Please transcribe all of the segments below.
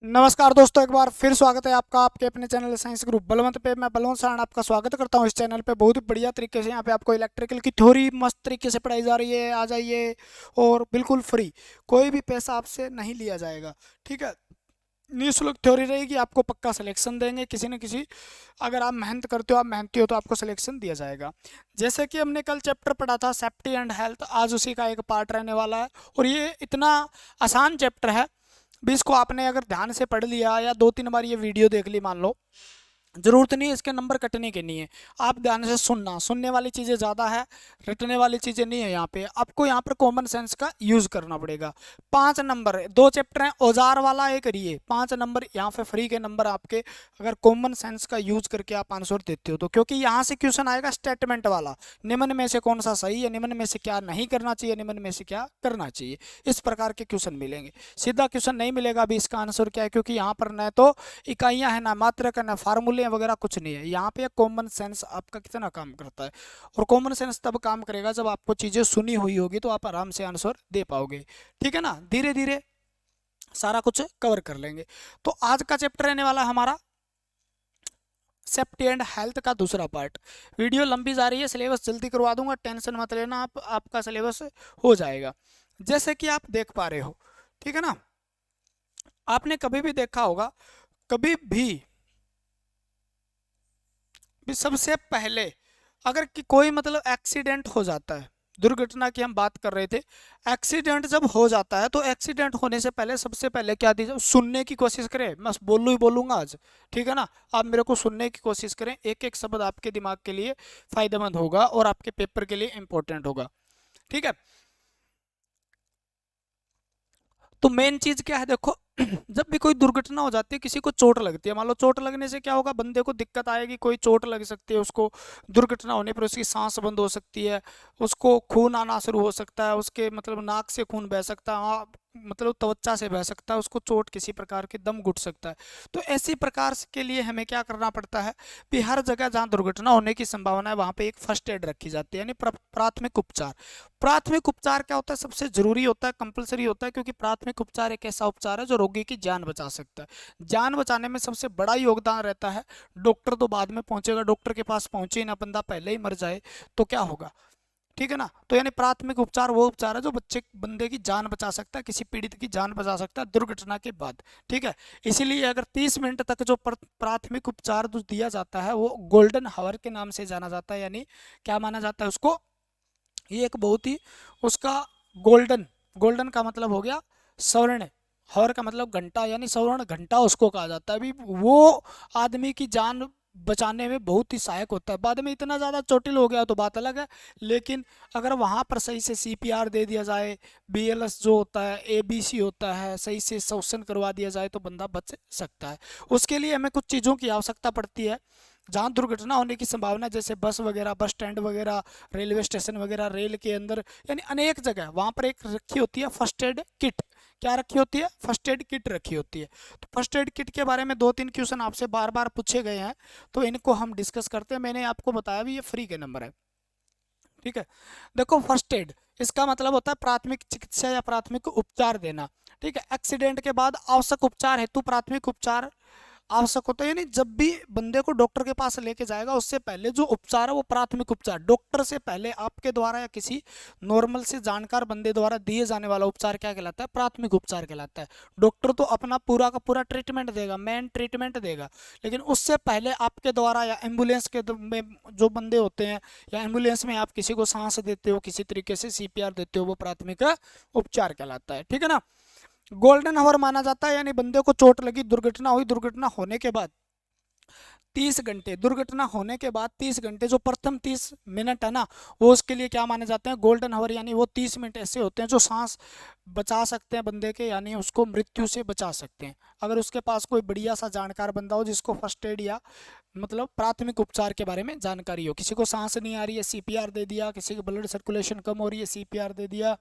नमस्कार दोस्तों, एक बार फिर स्वागत है आपका आपके अपने चैनल साइंस ग्रुप बलवंत पे। मैं बलवंत सराण आपका स्वागत करता हूं इस चैनल पे। बहुत ही बढ़िया तरीके से यहाँ पे आपको इलेक्ट्रिकल की थ्योरी मस्त तरीके से पढ़ाई जा रही है। आ जाइए, और बिल्कुल फ्री, कोई भी पैसा आपसे नहीं लिया जाएगा। ठीक है, निःशुल्क थ्योरी रहेगी, आपको पक्का सिलेक्शन देंगे किसी न किसी। अगर आप मेहनत करते हो, आप मेहनती हो, तो आपको सिलेक्शन दिया जाएगा। जैसे कि हमने कल चैप्टर पढ़ा था सेफ्टी एंड हेल्थ, आज उसी का एक पार्ट रहने वाला है। और ये इतना आसान चैप्टर है भी, इसको आपने अगर ध्यान से पढ़ लिया या 2-3 बार ये वीडियो देख ली मान लो, जरूरत नहीं है इसके नंबर कटने के नहीं है। आप ध्यान से सुनना, सुनने वाली चीज़ें ज़्यादा है, रटने वाली चीज़ें नहीं है। यहाँ पे आपको यहाँ पर कॉमन सेंस का यूज़ करना पड़ेगा। 5 नंबर, 2 चैप्टर हैं, औजार वाला एक रही 5 नंबर यहाँ पे फ्री के नंबर आपके, अगर कॉमन सेंस का यूज करके आप आंसर देते हो तो। क्योंकि यहाँ से क्वेश्चन आएगा स्टेटमेंट वाला, निम्न में से कौन सा सही है, निम्न में से क्या नहीं करना चाहिए, निम्न में से क्या करना चाहिए, इस प्रकार के क्वेश्चन मिलेंगे। सीधा क्वेश्चन नहीं मिलेगा अभी इसका आंसर क्या है, क्योंकि यहाँ पर न तो इकाइयां हैं, ना मात्रक है, ना फार्मूले वगैरह कुछ नहीं है। यहाँ पे कॉमन सेंस आपका कितना काम करता है। और कॉमन सेंस तब काम करेगा जब आपको चीज़ें सुनी हुई होगी, तो आप आराम से आंसर दे पाओगे। ठीक है ना, धीरे धीरे सारा कुछ कवर कर लेंगे। तो आज का चैप्टर रहने वाला हमारा सेफ्टी एंड हेल्थ का दूसरा पार्ट। वीडियो लंबी जा रही है, सिलेबस जल्दी करवा दूंगा, टेंशन मत लेना आप, आपका सिलेबस हो जाएगा। जैसे कि आप देख पा रहे हो, ठीक है ना, आपने कभी भी देखा होगा, कभी भी सबसे पहले अगर कि कोई मतलब एक्सीडेंट हो जाता है, दुर्घटना की हम बात कर रहे थे, एक्सीडेंट जब हो जाता है तो एक्सीडेंट होने से पहले सबसे पहले क्या दीजिए, सुनने की कोशिश करें। मैं बोलूँ ही बोलूंगा आज, ठीक है ना। आप मेरे को सुनने की कोशिश करें, एक एक शब्द आपके दिमाग के लिए फायदेमंद होगा और आपके पेपर के लिए इंपॉर्टेंट होगा। ठीक है, तो मेन चीज क्या है देखो, जब भी कोई दुर्घटना हो जाती है, किसी को चोट लगती है, मान लो चोट लगने से क्या होगा, बंदे को दिक्कत आएगी, कोई चोट लग सकती है उसको, दुर्घटना होने पर उसकी सांस बंद हो सकती है, उसको खून आना शुरू हो सकता है, उसके मतलब नाक से खून बह सकता है, मतलब त्वचा से बह सकता है, उसको चोट किसी प्रकार की, दम घुट सकता है। तो ऐसी प्रकार के लिए हमें क्या करना पड़ता है कि हर जगह जहाँ दुर्घटना होने की संभावना है वहाँ पे एक फर्स्ट एड रखी जाती है, यानी प्राथमिक उपचार। प्राथमिक उपचार क्या होता है, सबसे जरूरी होता है, कंपलसरी होता है, क्योंकि प्राथमिक उपचार एक ऐसा उपचार है जो रोगी की जान बचा सकता है। जान बचाने में सबसे बड़ा योगदान रहता है। डॉक्टर तो बाद में पहुंचेगा, डॉक्टर के पास पहुंचे ही ना बंदा पहले ही मर जाए तो क्या होगा। ठीक है ना, तो यानी प्राथमिक उपचार वो उपचार है जो बंदे की जान बचा सकता है, किसी पीड़ित की जान बचा सकता है दुर्घटना के बाद। ठीक है, इसीलिए अगर 30 मिनट तक जो प्राथमिक उपचार जो दिया जाता है वो गोल्डन हावर के नाम से जाना जाता है। यानी क्या माना जाता है उसको, ये एक बहुत ही उसका गोल्डन, गोल्डन का मतलब हो गया स्वर्ण, हॉर का मतलब घंटा, यानी स्वर्ण घंटा उसको कहा जाता है। अभी वो आदमी की जान बचाने में बहुत ही सहायक होता है। बाद में इतना ज़्यादा चोटिल हो गया तो बात अलग है, लेकिन अगर वहाँ पर सही से सीपीआर दे दिया जाए, बीएलएस जो होता है, एबीसी होता है, सही से श्वसन करवा दिया जाए तो बंदा बच सकता है। उसके लिए हमें कुछ चीज़ों की आवश्यकता पड़ती है। जहाँ दुर्घटना होने की संभावना, जैसे बस वगैरह, बस स्टैंड वगैरह, रेलवे स्टेशन वगैरह, रेल के अंदर, यानी अनेक जगह वहाँ पर एक रखी होती है फर्स्ट एड किट। क्या रखी होती है, फर्स्ट एड किट रखी होती है। तो फर्स्ट एड किट के बारे में 2-3 क्वेश्चन आपसे बार बार पूछे गए हैं, तो इनको हम डिस्कस करते हैं। मैंने आपको बताया भी, ये फ्री के नंबर है। ठीक है, देखो फर्स्ट एड, इसका मतलब होता है प्राथमिक चिकित्सा या प्राथमिक उपचार देना। ठीक है, एक्सीडेंट के बाद आवश्यक उपचार हेतु प्राथमिक उपचार आवश्यक होता है, यानी जब भी बंदे को डॉक्टर के पास लेके जाएगा उससे पहले जो उपचार है वो प्राथमिक उपचार, डॉक्टर से पहले आपके द्वारा या किसी नॉर्मल से जानकार बंदे द्वारा दिए जाने वाला उपचार क्या कहलाता है, प्राथमिक उपचार कहलाता है। डॉक्टर तो अपना पूरा का पूरा ट्रीटमेंट देगा, मेन ट्रीटमेंट देगा, लेकिन उससे पहले आपके द्वारा या एम्बुलेंस के में जो बंदे होते हैं, या एम्बुलेंस में आप किसी को सांस देते हो, किसी तरीके से सीपीआर देते हो, वो प्राथमिक उपचार कहलाता है। ठीक है ना, गोल्डन आवर माना जाता है, यानी बंदे को चोट लगी, दुर्घटना हुई, दुर्घटना होने के बाद 30 घंटे, दुर्घटना होने के बाद 30 घंटे, जो प्रथम 30 मिनट है ना, वो उसके लिए क्या माने जाते हैं, गोल्डन आवर। यानी वो 30 मिनट ऐसे होते हैं जो सांस बचा सकते हैं बंदे के, यानी उसको मृत्यु से बचा सकते हैं। अगर उसके पास कोई बढ़िया सा जानकार बंदा हो जिसको फर्स्ट एड या मतलब प्राथमिक उपचार के बारे में जानकारी हो, किसी को सांस नहीं आ रही है, सीपीआर दे दिया, किसी की ब्लड सर्कुलेशन कम हो रही है, सीपीआर दे दिया,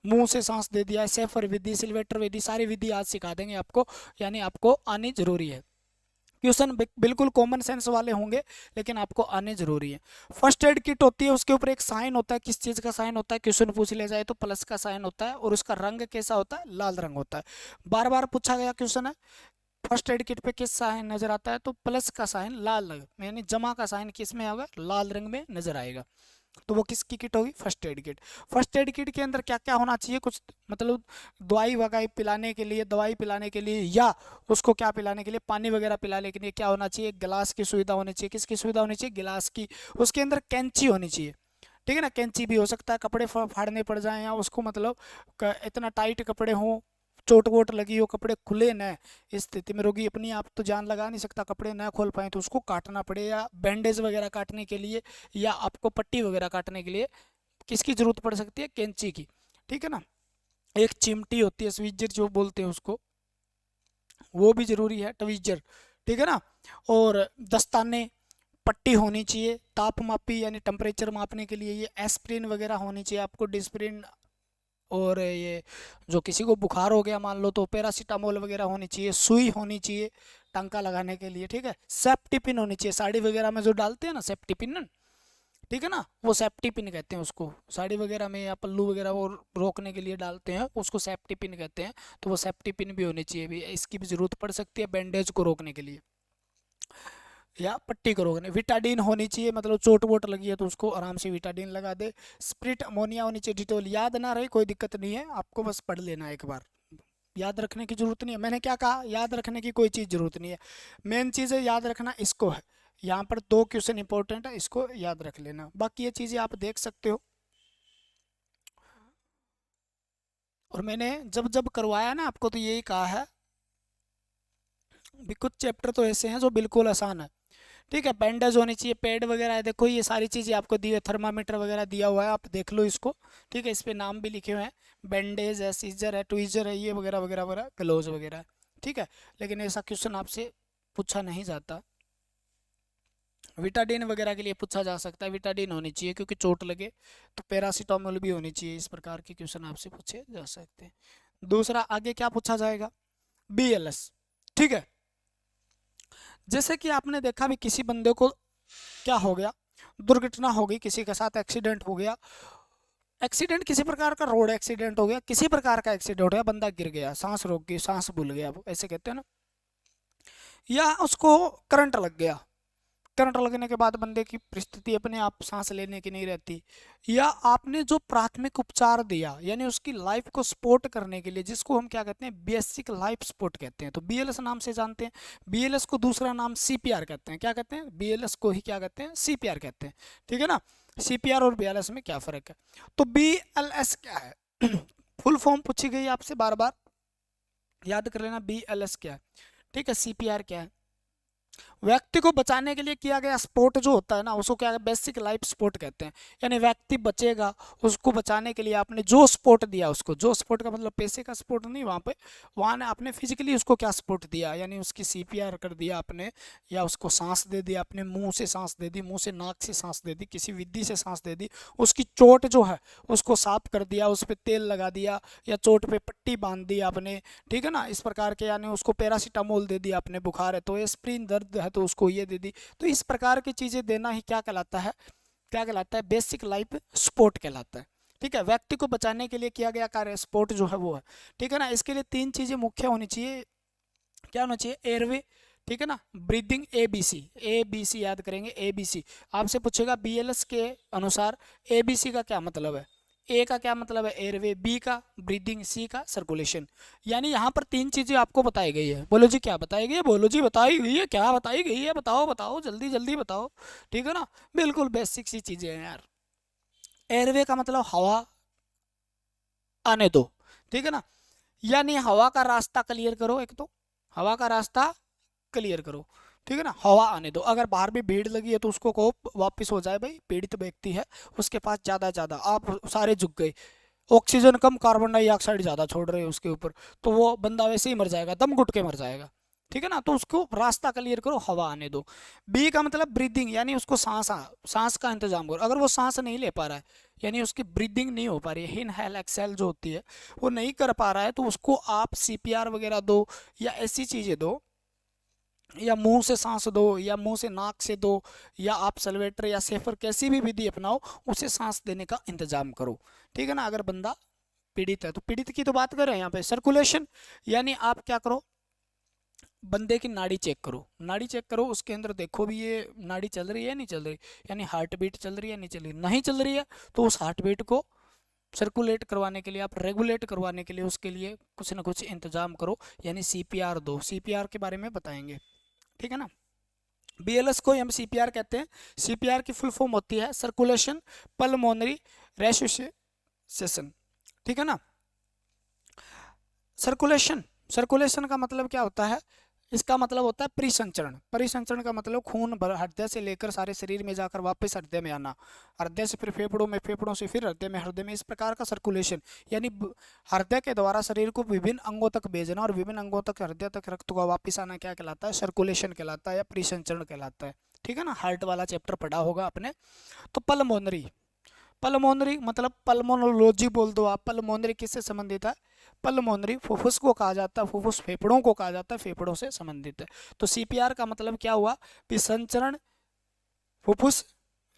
मुंह से सांस दे दिया, सेफर विधि, सिल्वेटर विधि, सारी विधि आज सिखा देंगे आपको, यानी आपको आनी जरूरी है। क्वेश्चन बिल्कुल कॉमन सेंस वाले होंगे, लेकिन आपको आने जरूरी है। फर्स्ट एड किट होती है, उसके ऊपर एक साइन होता है, किस चीज़ का साइन होता है, क्वेश्चन पूछ लिया जाए तो प्लस का साइन होता है, और उसका रंग कैसा होता है, लाल रंग होता है। बार बार पूछा गया क्वेश्चन है, फर्स्ट एड किट पे किस साइन नजर आता है, तो प्लस का साइन लाल रंग, यानी जमा का साइन किस में होगा, लाल रंग में नजर आएगा। तो वो किसकी किट होगी, first aid kit. First aid kit के अंदर क्या क्या होना चाहिए, कुछ मतलब दवाई वगैरह पिलाने के लिए, दवाई पिलाने के लिए, या उसको क्या पिलाने के लिए, पानी वगैरह पिलाने के लिए क्या होना चाहिए, गिलास की सुविधा होनी चाहिए। किसकी सुविधा होनी चाहिए, गिलास की। उसके अंदर कैंची होनी चाहिए, ठीक है ना, कैंची भी हो सकता है, कपड़े फाड़ने पड़ जाए या उसको मतलब इतना टाइट कपड़े हों, चोट वोट लगी हो, कपड़े खुले न, इस स्थिति में रोगी अपनी आप तो जान लगा नहीं सकता, कपड़े ना खोल पाए तो उसको काटना पड़े, या बैंडेज वगैरह काटने के लिए, या आपको पट्टी वगैरह काटने के लिए किसकी जरूरत पड़ सकती है, कैंची की, ठीक है ना। एक चिमटी होती है, स्वीजर जो बोलते हैं उसको, वो भी जरूरी है, ट्वीजर, ठीक है ना। और दस्ताने, पट्टी होनी चाहिए, ताप मापी यानी टेम्परेचर मापने के लिए, ये एस्प्रिन वगैरह होनी चाहिए आपको, डिस्प्रिन। और ये जो किसी को बुखार हो गया मान लो तो पैरासीटामोल वगैरह होनी चाहिए, सुई होनी चाहिए टांका लगाने के लिए, ठीक है। सेफ्टी पिन होनी चाहिए, साड़ी वगैरह में जो डालते हैं ना सेफ्टी पिन, ठीक है ना, वो सेफ्टी पिन कहते हैं उसको, साड़ी वगैरह में या पल्लू वगैरह वो रोकने के लिए डालते हैं, उसको सेफ्टी पिन कहते हैं। तो वो सेफ्टी पिन भी होनी चाहिए, भी इसकी भी जरूरत पड़ सकती है बैंडेज को रोकने के लिए या पट्टी को रोकने। विटाडीन होनी चाहिए, मतलब चोट वोट लगी है तो उसको आराम से विटाडीन लगा दे। स्प्रिट अमोनिया होनी चाहिए, डिटोल, याद ना रहे कोई दिक्कत नहीं है, आपको बस पढ़ लेना एक बार, याद रखने की जरूरत नहीं है। मैंने क्या कहा, याद रखने की कोई चीज़ जरूरत नहीं है, मेन चीज़ है याद रखना इसको है। यहाँ पर 2 क्वेश्चन इंपॉर्टेंट है, इसको याद रख लेना, बाकी ये चीज़ें आप देख सकते हो। और मैंने जब जब करवाया ना आपको तो यही कहा है, भी कुछ चैप्टर तो ऐसे हैं जो बिल्कुल आसान है, ठीक है। बैंडेज होनी चाहिए, पैड वगैरह है, देखो ये सारी चीज़ें आपको दी है, थर्मामीटर वगैरह दिया हुआ है, आप देख लो इसको, ठीक है। इस पे नाम भी लिखे हुए हैं, बैंडेज है, सीजर है, ट्वीजर है, ये वगैरह वगैरह वगैरह, ग्लोव्स वगैरह है, ठीक है। लेकिन ऐसा क्वेश्चन आपसे पूछा नहीं जाता। विटाडिन वगैरह के लिए पूछा जा सकता है, विटाडिन होनी चाहिए क्योंकि चोट लगे, तो पैरासीटामोल भी होनी चाहिए, इस प्रकार के क्वेश्चन आपसे पूछे जा सकते हैं। दूसरा आगे क्या पूछा जाएगा, BLS, ठीक है। जैसे कि आपने देखा भी किसी बंदे को क्या हो गया, दुर्घटना हो गई, किसी के साथ एक्सीडेंट हो गया, एक्सीडेंट किसी प्रकार का, रोड एक्सीडेंट हो गया, किसी प्रकार का एक्सीडेंट हो गया, बंदा गिर गया, सांस रोक गई, सांस भूल गया, वो ऐसे कहते हैं ना, या उसको करंट लग गया, करंट लगने के बाद बंदे की परिस्थिति अपने आप सांस लेने की नहीं रहती, या आपने जो प्राथमिक उपचार दिया यानी उसकी लाइफ को सपोर्ट करने के लिए, जिसको हम क्या कहते हैं, बेसिक लाइफ सपोर्ट कहते हैं, तो BLS नाम से जानते हैं। BLS को दूसरा नाम CPR कहते हैं, क्या कहते हैं, BLS को ही क्या कहते हैं, CPR कहते हैं, ठीक है ना। CPR और BLS में क्या फर्क है, तो BLS क्या है फुल फॉर्म पूछी गई आपसे बार बार, याद कर लेना BLS क्या है, ठीक है। CPR क्या है, व्यक्ति को बचाने के लिए किया गया सपोर्ट जो होता है ना, उसको क्या बेसिक लाइफ सपोर्ट कहते हैं। यानी व्यक्ति बचेगा, उसको बचाने के लिए आपने जो सपोर्ट दिया, उसको जो सपोर्ट का मतलब पैसे का सपोर्ट नहीं, वहाँ पे वहाँ ने आपने फिजिकली उसको क्या सपोर्ट दिया, यानी उसकी CPR कर दिया आपने, या उसको सांस दे दिया आपने, मुंह से सांस दे दी, मुंह से नाक से सांस दे दी, किसी विधि से सांस दे दी, उसकी चोट जो है उसको साफ कर दिया, उस पर तेल लगा दिया, या चोट पे पट्टी बांध दी आपने, ठीक है ना, इस प्रकार के, यानी उसको पैरासीटामोल दे दिया आपने, बुखार है तो एस्प्रिन, दर्द है तो उसको ये दे दी, तो इस प्रकार की चीज़ें देना ही क्या कहलाता है, क्या कहलाता है, बेसिक लाइफ सपोर्ट कहलाता है, ठीक है। व्यक्ति को बचाने के लिए किया गया कार्य सपोर्ट जो है वो है, ठीक है ना। इसके लिए 3 चीज़ें मुख्य होनी चाहिए, क्या होना चाहिए, एयरवे, ठीक है ना, ब्रीदिंग, ABC याद करेंगे, ABC आपसे पूछेगा BLS के अनुसार ABC का क्या मतलब है, A का क्या मतलब है, एयरवे, B का ब्रीदिंग, C का सर्कुलेशन। यानी यहाँ पर 3 चीजें आपको बताई गई है, बोलो जी क्या बताई गई है, बोलो जी बताई गई है, क्या बताई गई है, बताओ बताओ जल्दी जल्दी बताओ, ठीक है ना, बिल्कुल बेसिक सी चीजें हैं यार। एयरवे का मतलब हवा आने दो, ठीक है ना, यानी हवा का रास्ता क्लियर करो, एक तो हवा का रास्ता क्लियर करो, ठीक है ना, हवा आने दो। अगर बाहर भी भीड़ लगी है तो उसको कहो वापस हो जाए, भाई पीड़ित व्यक्ति है, उसके पास ज़्यादा ज़्यादा, आप सारे झुक गए, ऑक्सीजन कम, कार्बन डाइऑक्साइड ज़्यादा छोड़ रहे हो उसके ऊपर, तो वो बंदा वैसे ही मर जाएगा, दम घुट के मर जाएगा, ठीक है ना, तो उसको रास्ता क्लियर करो, हवा आने दो। B का मतलब ब्रीदिंग, यानी उसको सांस का इंतजाम करो, अगर वो सांस नहीं ले पा रहा है, यानी उसकी ब्रीदिंग नहीं हो पा रही है, इनहेल एक्सेल जो होती है वो नहीं कर पा रहा है, तो उसको आप CPR वगैरह दो, या ऐसी चीज़ें दो, या मुंह से सांस दो, या मुंह से नाक से दो, या आप सल्वेटर या सेफर कैसी भी विधि अपनाओ, उसे सांस देने का इंतजाम करो, ठीक है ना। अगर बंदा पीड़ित है, तो पीड़ित की तो बात करें यहाँ पे, सर्कुलेशन, यानी आप क्या करो, बंदे की नाड़ी चेक करो, नाड़ी चेक करो, उसके अंदर देखो भी ये नाड़ी चल रही है नहीं चल रही, यानी हार्ट बीट चल रही है नहीं चल रही, नहीं चल रही है तो उस हार्ट बीट को सर्कुलेट करवाने के लिए, आप रेगुलेट करवाने के लिए उसके लिए कुछ ना कुछ इंतजाम करो, यानी सीपीआर दो। सीपीआर के बारे में बताएंगे, ठीक है ना। बीएलएस को हम सीपीआर कहते हैं। सीपीआर की फुल फॉर्म होती है सर्कुलेशन पल्मोनरी रेसुसिटेशन, ठीक है ना। सर्कुलेशन, सर्कुलेशन का मतलब क्या होता है, इसका मतलब होता है परिसंचरण। परिसंचरण का मतलब खून हृदय से लेकर सारे शरीर में जाकर वापस हृदय में आना, हृदय से फिर फेफड़ों में, फेफड़ों से फिर हृदय में, हृदय में, इस प्रकार का सर्कुलेशन, यानी हृदय के द्वारा शरीर को विभिन्न अंगों तक भेजना और विभिन्न अंगों तक हृदय तक रक्त का वापस आना क्या कहलाता है, सर्कुलेशन कहलाता है या परिसंचरण कहलाता है, ठीक है ना। हार्ट वाला चैप्टर पढ़ा होगा आपने। तो पल्मोनरी, पल्मोनरी मतलब पल्मोनोलॉजी बोल दो आप। पल्मोनरी किससे संबंधित है, पल्मोनरी फुफ्फुस को कहा जाता है, फुफ्फुस फेफड़ों को कहा जाता है, फेफड़ों से संबंधित है। तो सीपीआर का मतलब क्या हुआ, विसंचरण फुफ्फुस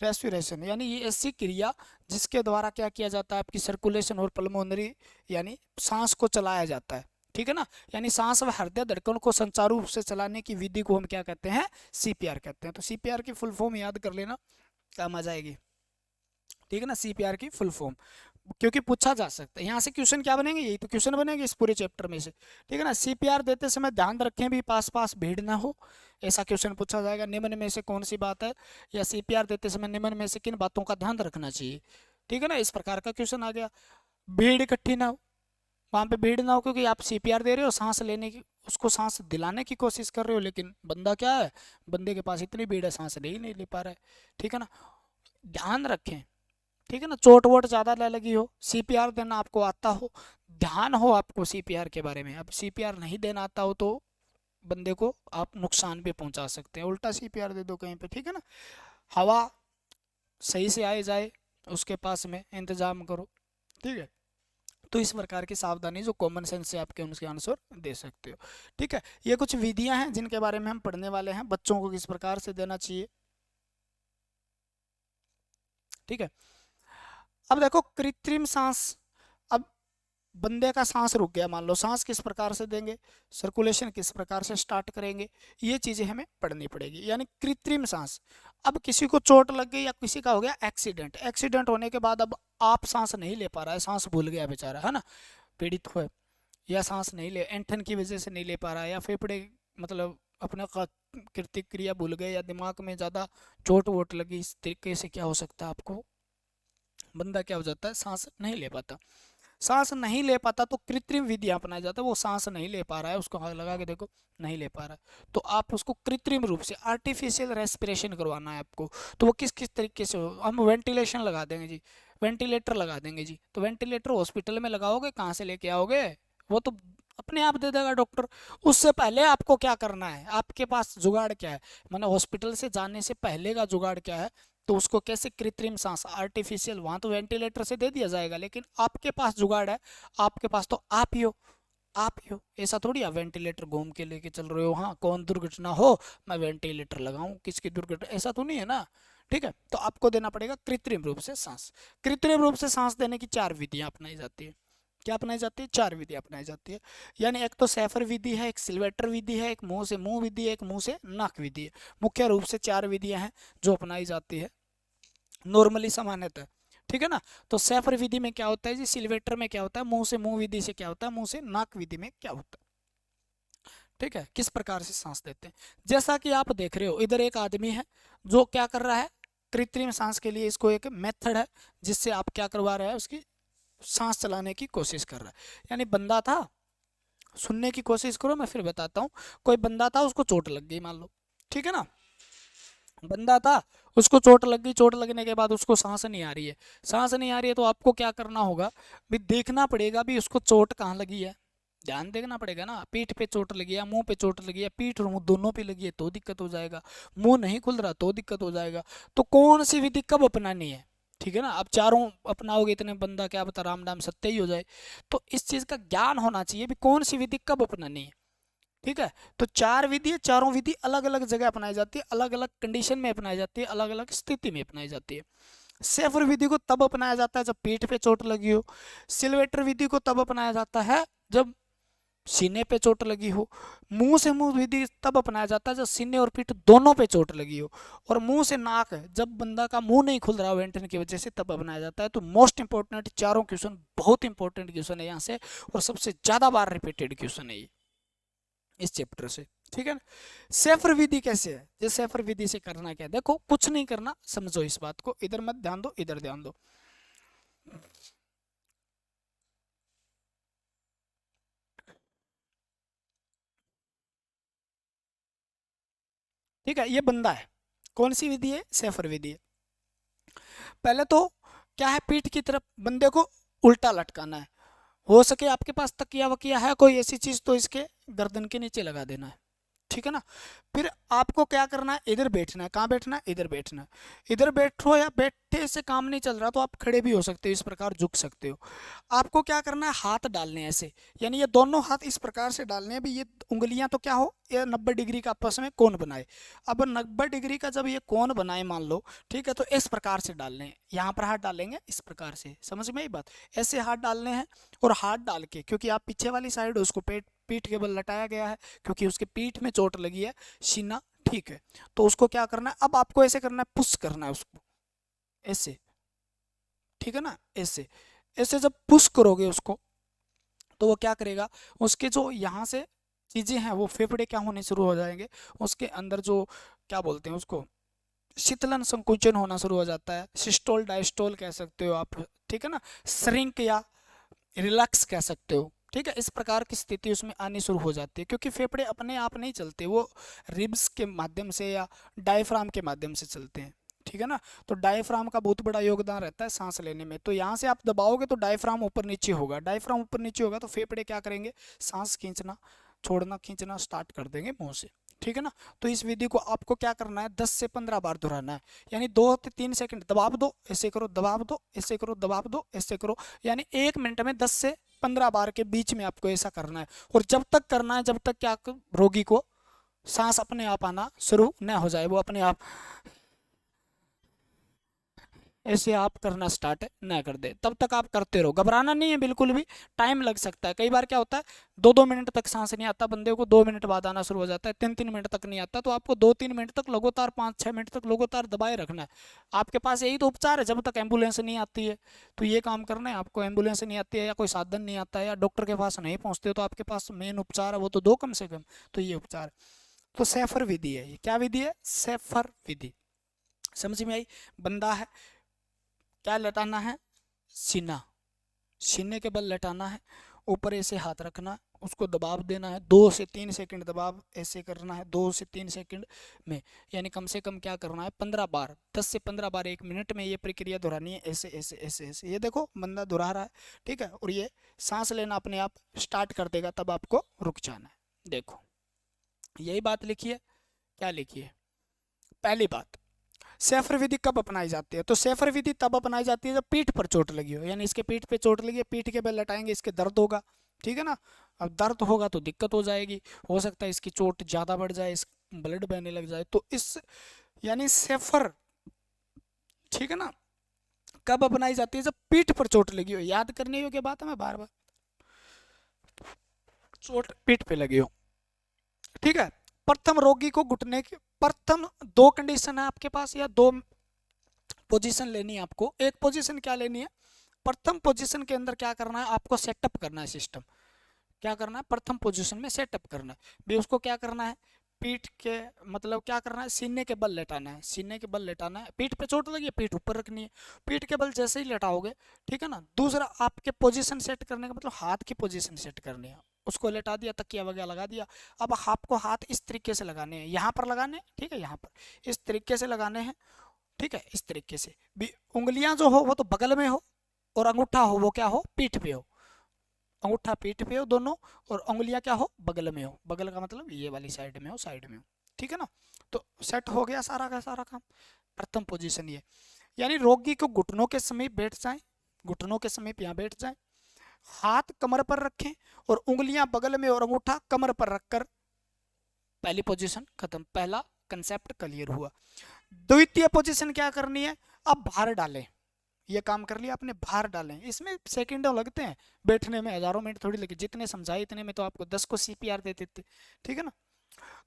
रेस्पिरेशन, यानी ये ऐसी क्रिया जिसके द्वारा क्या किया जाता है, आपकी सर्कुलेशन और पल्मोनरी यानी सांस को चलाया जाता है, ठीक है ना। यानी सांस व हृदय धड़कन को सुचारू रूप से चलाने की विधि को हम क्या कहते हैं, सीपीआर कहते हैं। तो सीपीआर की फुल फॉर्म याद कर लेना, काम आ जाएगी, ठीक है ना। सीपीआर की फुल फॉर्म, क्योंकि पूछा जा सकता है यहाँ से क्वेश्चन, क्या बनेंगे, यही तो क्वेश्चन बनेंगे इस पूरे चैप्टर में से, ठीक है ना। सीपीआर देते समय ध्यान रखें भी पास पास भीड़ ना हो, ऐसा क्वेश्चन पूछा जाएगा। निम्न में से कौन सी बात है, या सीपीआर देते समय निम्न में से किन बातों का ध्यान रखना चाहिए, ठीक है ना, इस प्रकार का क्वेश्चन आ गया। भीड़ इकट्ठी ना हो, वहाँ पे भीड़ ना हो, क्योंकि आप सीपीआर दे रहे हो, सांस लेने की, उसको सांस दिलाने की कोशिश कर रहे हो, लेकिन बंदा क्या है, बंदे के पास इतनी भीड़ है, सांस नहीं ले पा रहा है, ठीक है ना। ध्यान रखें, ठीक है ना, चोट वोट ज़्यादा न लगी हो, सीपीआर देना आपको आता हो, ध्यान हो आपको सीपीआर के बारे में। अब सीपीआर नहीं देना आता हो तो बंदे को आप नुकसान भी पहुंचा सकते हैं, उल्टा सीपीआर दे दो कहीं पे, ठीक है ना। हवा सही से आए जाए उसके पास में इंतजाम करो, ठीक है। तो इस प्रकार की सावधानी जो कॉमन सेंस से आपके उनके आंसर दे सकते हो, ठीक है। ये कुछ विधियां हैं जिनके बारे में हम पढ़ने वाले हैं, बच्चों को किस प्रकार से देना चाहिए, ठीक है। अब देखो कृत्रिम सांस, अब बंदे का सांस रुक गया मान लो, सांस किस प्रकार से देंगे, सर्कुलेशन किस प्रकार से स्टार्ट करेंगे, ये चीजें हमें पढ़नी पड़ेगी, यानी कृत्रिम सांस। अब किसी को चोट लग गई या किसी का हो गया एक्सीडेंट, एक्सीडेंट होने के बाद अब आप सांस नहीं ले पा रहा है, सांस भूल गया बेचारा, है ना, पीड़ित हुए, या सांस नहीं ले, ऐंठन की वजह से नहीं ले पा रहा है, या फेफड़े मतलब अपना कृतिक क्रिया भूल गए, या दिमाग में ज़्यादा चोट वोट लगी, इस तरीके से क्या हो सकता है, आपको बंदा क्या हो जाता है, सांस नहीं ले पाता। सांस नहीं ले पाता तो कृत्रिम विधियां अपनाई जाता है, वो सांस नहीं ले पा रहा है, उसको हाथ लगा के देखो नहीं ले पा रहा है, तो आप उसको कृत्रिम रूप से आर्टिफिशियल रेस्पिरेशन करवाना है आपको। तो वो किस किस तरीके से हो, हम वेंटिलेशन लगा देंगे जी, वेंटिलेटर लगा देंगे जी। तो वेंटिलेटर हॉस्पिटल में लगाओगे, कहाँ से लेके आओगे, वो तो अपने आप दे देगा डॉक्टर। उससे पहले आपको क्या करना है, आपके पास जुगाड़ क्या है, मैंने हॉस्पिटल से जाने से पहले का जुगाड़ क्या है, तो उसको कैसे कृत्रिम सांस आर्टिफिशियल, वहां तो वेंटिलेटर से दे दिया जाएगा, लेकिन आपके पास जुगाड़ है, आपके पास तो आप ही हो, आप ही हो, ऐसा थोड़ी आप वेंटिलेटर घूम के लेके चल रहे हो, हाँ कौन दुर्घटना हो मैं वेंटिलेटर लगाऊं, किसकी दुर्घटना, ऐसा तो नहीं है ना, ठीक है। तो आपको देना पड़ेगा कृत्रिम रूप से सांस। कृत्रिम रूप से सांस देने की 4 विधियां अपनाई जाती है, क्या अपनाई जाती है, 4 विधि अपनाई जाती है, यानी एक तो सैफर विधि है, एक सिल्वेटर विधि है, एक मुंह से मुंह विधि है, एक मुंह से नाक विधि है। मुख्य रूप से 4 विधियां हैं जो अपनाई जाती है नॉर्मली, सामान्यतः, ठीक है ना। तो सैफर विधि में क्या होता है जी, सिल्वेटर में क्या होता है, मुंह से मुंह विधि से क्या होता है, मुंह से नाक विधि में क्या होता है, ठीक है, किस प्रकार से सांस देते हैं। जैसा कि आप देख रहे हो इधर एक आदमी है जो क्या कर रहा है, कृत्रिम सांस के लिए इसको एक मेथड है जिससे आप क्या करवा रहे हैं, उसकी सांस चलाने की कोशिश कर रहा है। यानी बंदा था, सुनने की कोशिश करो मैं फिर बताता हूँ, कोई बंदा था उसको चोट लग गई मान लो, ठीक है ना, बंदा था उसको चोट लग गई, चोट लगने के बाद उसको सांस नहीं आ रही है, सांस नहीं आ रही है, तो आपको क्या करना होगा भी, देखना पड़ेगा भी उसको चोट कहाँ लगी है, ध्यान देखना पड़ेगा ना, पीठ पे चोट लगी है, मुंह पे चोट लगी है, पीठ और मुंह दोनों पे लगी है तो दिक्कत हो जाएगा, मुंह नहीं खुल रहा तो दिक्कत हो जाएगा। तो कौन सी विधि कब अपनानी है, ठीक है ना, अब चारों अपनाओगे इतने बंदा क्या बता राम नाम सत्य ही हो जाए, तो इस चीज का ज्ञान होना चाहिए भी कौन सी विधि कब अपनानी है, ठीक है। तो 4 विधि है, चारों विधि अलग अलग जगह अपनाई जाती है, अलग अलग कंडीशन में अपनाई जाती है, अलग अलग स्थिति में अपनाई जाती है। सैफर विधि को तब अपनाया जाता है जब पीठ पे चोट लगी हो, सिल्वेटर विधि को तब अपनाया जाता है जब सीने पे चोट लगी हो। मुंह से मुंह विधि तब अपनाया जाता है जब सीने और पीठ दोनों पे चोट लगी हो। और मुंह से नाक है, जब बंदा का मुंह नहीं खुल रहा हो वेंटिलेशन की वजह से, तब अपनाया जाता है। तो मोस्ट इंपॉर्टेंट चारों क्वेश्चन बहुत इंपॉर्टेंट क्वेश्चन है यहाँ से, और सबसे ज्यादा बार रिपीटेड क्वेश्चन है ये इस चैप्टर से। ठीक है ना। सेफर विधि कैसे है, ये सेफर विधि से करना क्या है, देखो कुछ नहीं करना, समझो इस बात को, इधर मत ध्यान दो, इधर ध्यान दो। ठीक है, ये बंदा है, कौन सी विधि है, सेफर विधि है। पहले तो क्या है, पीठ की तरफ बंदे को उल्टा लटकाना है। हो सके आपके पास तकिया वकिया है कोई ऐसी चीज, तो इसके गर्दन के नीचे लगा देना है। ठीक है ना। फिर आपको क्या करना है, इधर बैठना है। कहाँ बैठना है, इधर बैठना है। इधर बैठो, या बैठे से काम नहीं चल रहा तो आप खड़े भी हो सकते हो, इस प्रकार झुक सकते हो। आपको क्या करना है, हाथ डालने हैं ऐसे, यानी ये दोनों हाथ इस प्रकार से डालने हैं भी, ये उंगलियां तो क्या हो, ये 90 डिग्री का आपस में कोण बनाए। अब 90 डिग्री का जब ये कोण बनाए मान लो, ठीक है, तो इस प्रकार से डालने हैं। यहाँ पर हाथ डालेंगे इस प्रकार से, समझ में आई बात, ऐसे हाथ डालने हैं। और हाथ डाल के, क्योंकि आप पीछे वाली साइड उसको पीठ के बल लटाया गया है, क्योंकि उसके पीठ में चोट लगी है, सीना ठीक है, तो उसको क्या करना है, अब आपको ऐसे करना है, पुश करना है उसको ऐसे। ठीक है ना, ऐसे ऐसे जब पुश करोगे उसको, तो वो क्या करेगा, उसके जो यहाँ से चीजें हैं वो फेफड़े क्या होने शुरू हो जाएंगे, उसके अंदर जो क्या बोलते हैं उसको, शीतलन संकुचन होना शुरू हो जाता है, सिस्टोल डायस्टोल कह सकते हो आप। ठीक है ना, श्रिंक या रिलैक्स कह सकते हो। ठीक है, इस प्रकार की स्थिति उसमें आनी शुरू हो जाती है, क्योंकि फेफड़े अपने आप नहीं चलते, वो रिब्स के माध्यम से या डायफ्राम के माध्यम से चलते हैं। ठीक है ना, तो डायफ्राम का बहुत बड़ा योगदान रहता है सांस लेने में। तो यहाँ से आप दबाओगे तो डायफ्राम ऊपर नीचे होगा, डायफ्राम ऊपर नीचे होगा तो फेफड़े क्या करेंगे, सांस खींचना छोड़ना खींचना स्टार्ट कर देंगे मुंह से। ठीक है ना, तो इस विधि को आपको क्या करना है, 10 से 15 बार दोहराना है। यानी 2 से 3 सेकंड दबाव दो, ऐसे करो, दबाव दो, ऐसे करो, दबाव दो, ऐसे करो, यानी 1 मिनट में 10 से 15 बार के बीच में आपको ऐसा करना है। और जब तक करना है जब तक क्या रोगी को सांस अपने आप आना शुरू न हो जाए, वो अपने आप ऐसे आप करना स्टार्ट ना कर दे, तब तक आप करते रहो, घबराना नहीं है बिल्कुल भी। टाइम लग सकता है, कई बार क्या होता है 2-2 मिनट तक सांस नहीं आता बंदे को, 2 मिनट बाद आना शुरू हो जाता है, 3-3 मिनट तक नहीं आता, तो आपको 2-3 मिनट तक लगातार, 5-6 मिनट तक लगातार दबाए रखना है। आपके पास यही तो उपचार है जब तक एम्बुलेंस नहीं आती है, तो ये काम करना है आपको। एम्बुलेंस नहीं आती है या कोई साधन नहीं आता है या डॉक्टर के पास नहीं पहुंचते हो, तो आपके पास मेन उपचार है वो तो दो कम से कम, तो ये उपचार। तो सैफर विधि है, ये क्या विधि है, सैफर विधि। समझ में आई। बंदा है, क्या लटाना है, सीना, सीने के बल लटाना है, ऊपर ऐसे हाथ रखना, उसको दबाव देना है, 2 से 3 सेकंड दबाव ऐसे करना है, 2 से 3 सेकंड में, यानी कम से कम क्या करना है, 15 बार, 10 से 15 बार 1 मिनट में ये प्रक्रिया दोहरानी है, ऐसे ऐसे ऐसे ऐसे। ये देखो बंदा दोहरा रहा है, ठीक है, और ये सांस लेना अपने आप स्टार्ट कर देगा, तब आपको रुक जाना है। देखो यही बात लिखी है, क्या लिखी है, पहली बात, सैफर विधि कब अपनाई जाती है, तो सैफर विधि तब अपनाई जाती है जब पीठ पर चोट लगी हो, यानी इसके पीठ पे चोट लगी है, पीठ के बल लटाएंगे, इसके दर्द होगा। ठीक है ना, अब दर्द होगा तो दिक्कत हो जाएगी, हो सकता है इसकी चोट ज़्यादा बढ़ जाए, इस ब्लड बहने लग जाए, तो इस यानी सैफर, ठीक है ना, कब अपनाई जाती है जब पीठ पर चोट लगी हो। याद करने योग्य बात है, मैं बार बार, चोट पीठ पे लगी हो। ठीक है, प्रथम रोगी को घुटने की, प्रथम दो कंडीशन है आपके पास, या दो पोजीशन लेनी है आपको। एक पोजीशन क्या लेनी है, प्रथम पोजीशन के अंदर क्या करना है, आपको सेटअप करना है सिस्टम। क्या करना है, प्रथम पोजीशन में सेटअप करना है भी, उसको क्या करना है, पीठ के मतलब क्या करना है, सीने के बल लेटाना है, सीने के बल लेटाना है, पीठ पे चोट लगी है पीठ ऊपर रखनी है, पीठ के बल जैसे ही लेटाओगे, ठीक है ना। दूसरा आपके पोजीशन सेट करने का मतलब हाथ की पोजीशन सेट करनी है, उसको लेटा दिया, तकिया वगैरह लगा दिया, अब आपको हाथ इस तरीके से लगाने हैं, यहाँ पर लगाने हैं, ठीक है, यहाँ पर इस तरीके से लगाने हैं, ठीक है, इस तरीके से भी। उंगलियां जो हो वो तो बगल में हो, और अंगूठा हो वो क्या हो, पीठ पे हो, अंगूठा पीठ पे हो दोनों, और उंगलियां क्या हो, बगल में हो, बगल का मतलब ये वाली साइड में हो, साइड में हो। ठीक है ना, तो सेट हो गया सारा का सारा काम। प्रथम पोजीशन ये, यानी रोगी को घुटनों के समीप बैठ जाए, घुटनों के समीप यहाँ बैठ जाए, हाथ कमर पर रखें, और उंगलियां बगल में और अंगूठा कमर पर रखकर, पहली पोजीशन खत्म, पहला कंसेप्ट क्लियर हुआ। द्वितीय पोजीशन क्या करनी है, अब भार डालें, ये काम कर लिया आपने, बाहर डालें, इसमें सेकंडों लगते हैं, बैठने में हजारों मिनट थोड़ी लगे, जितने समझाए इतने में तो आपको 10 को CPR देते थे, ठीक है ना।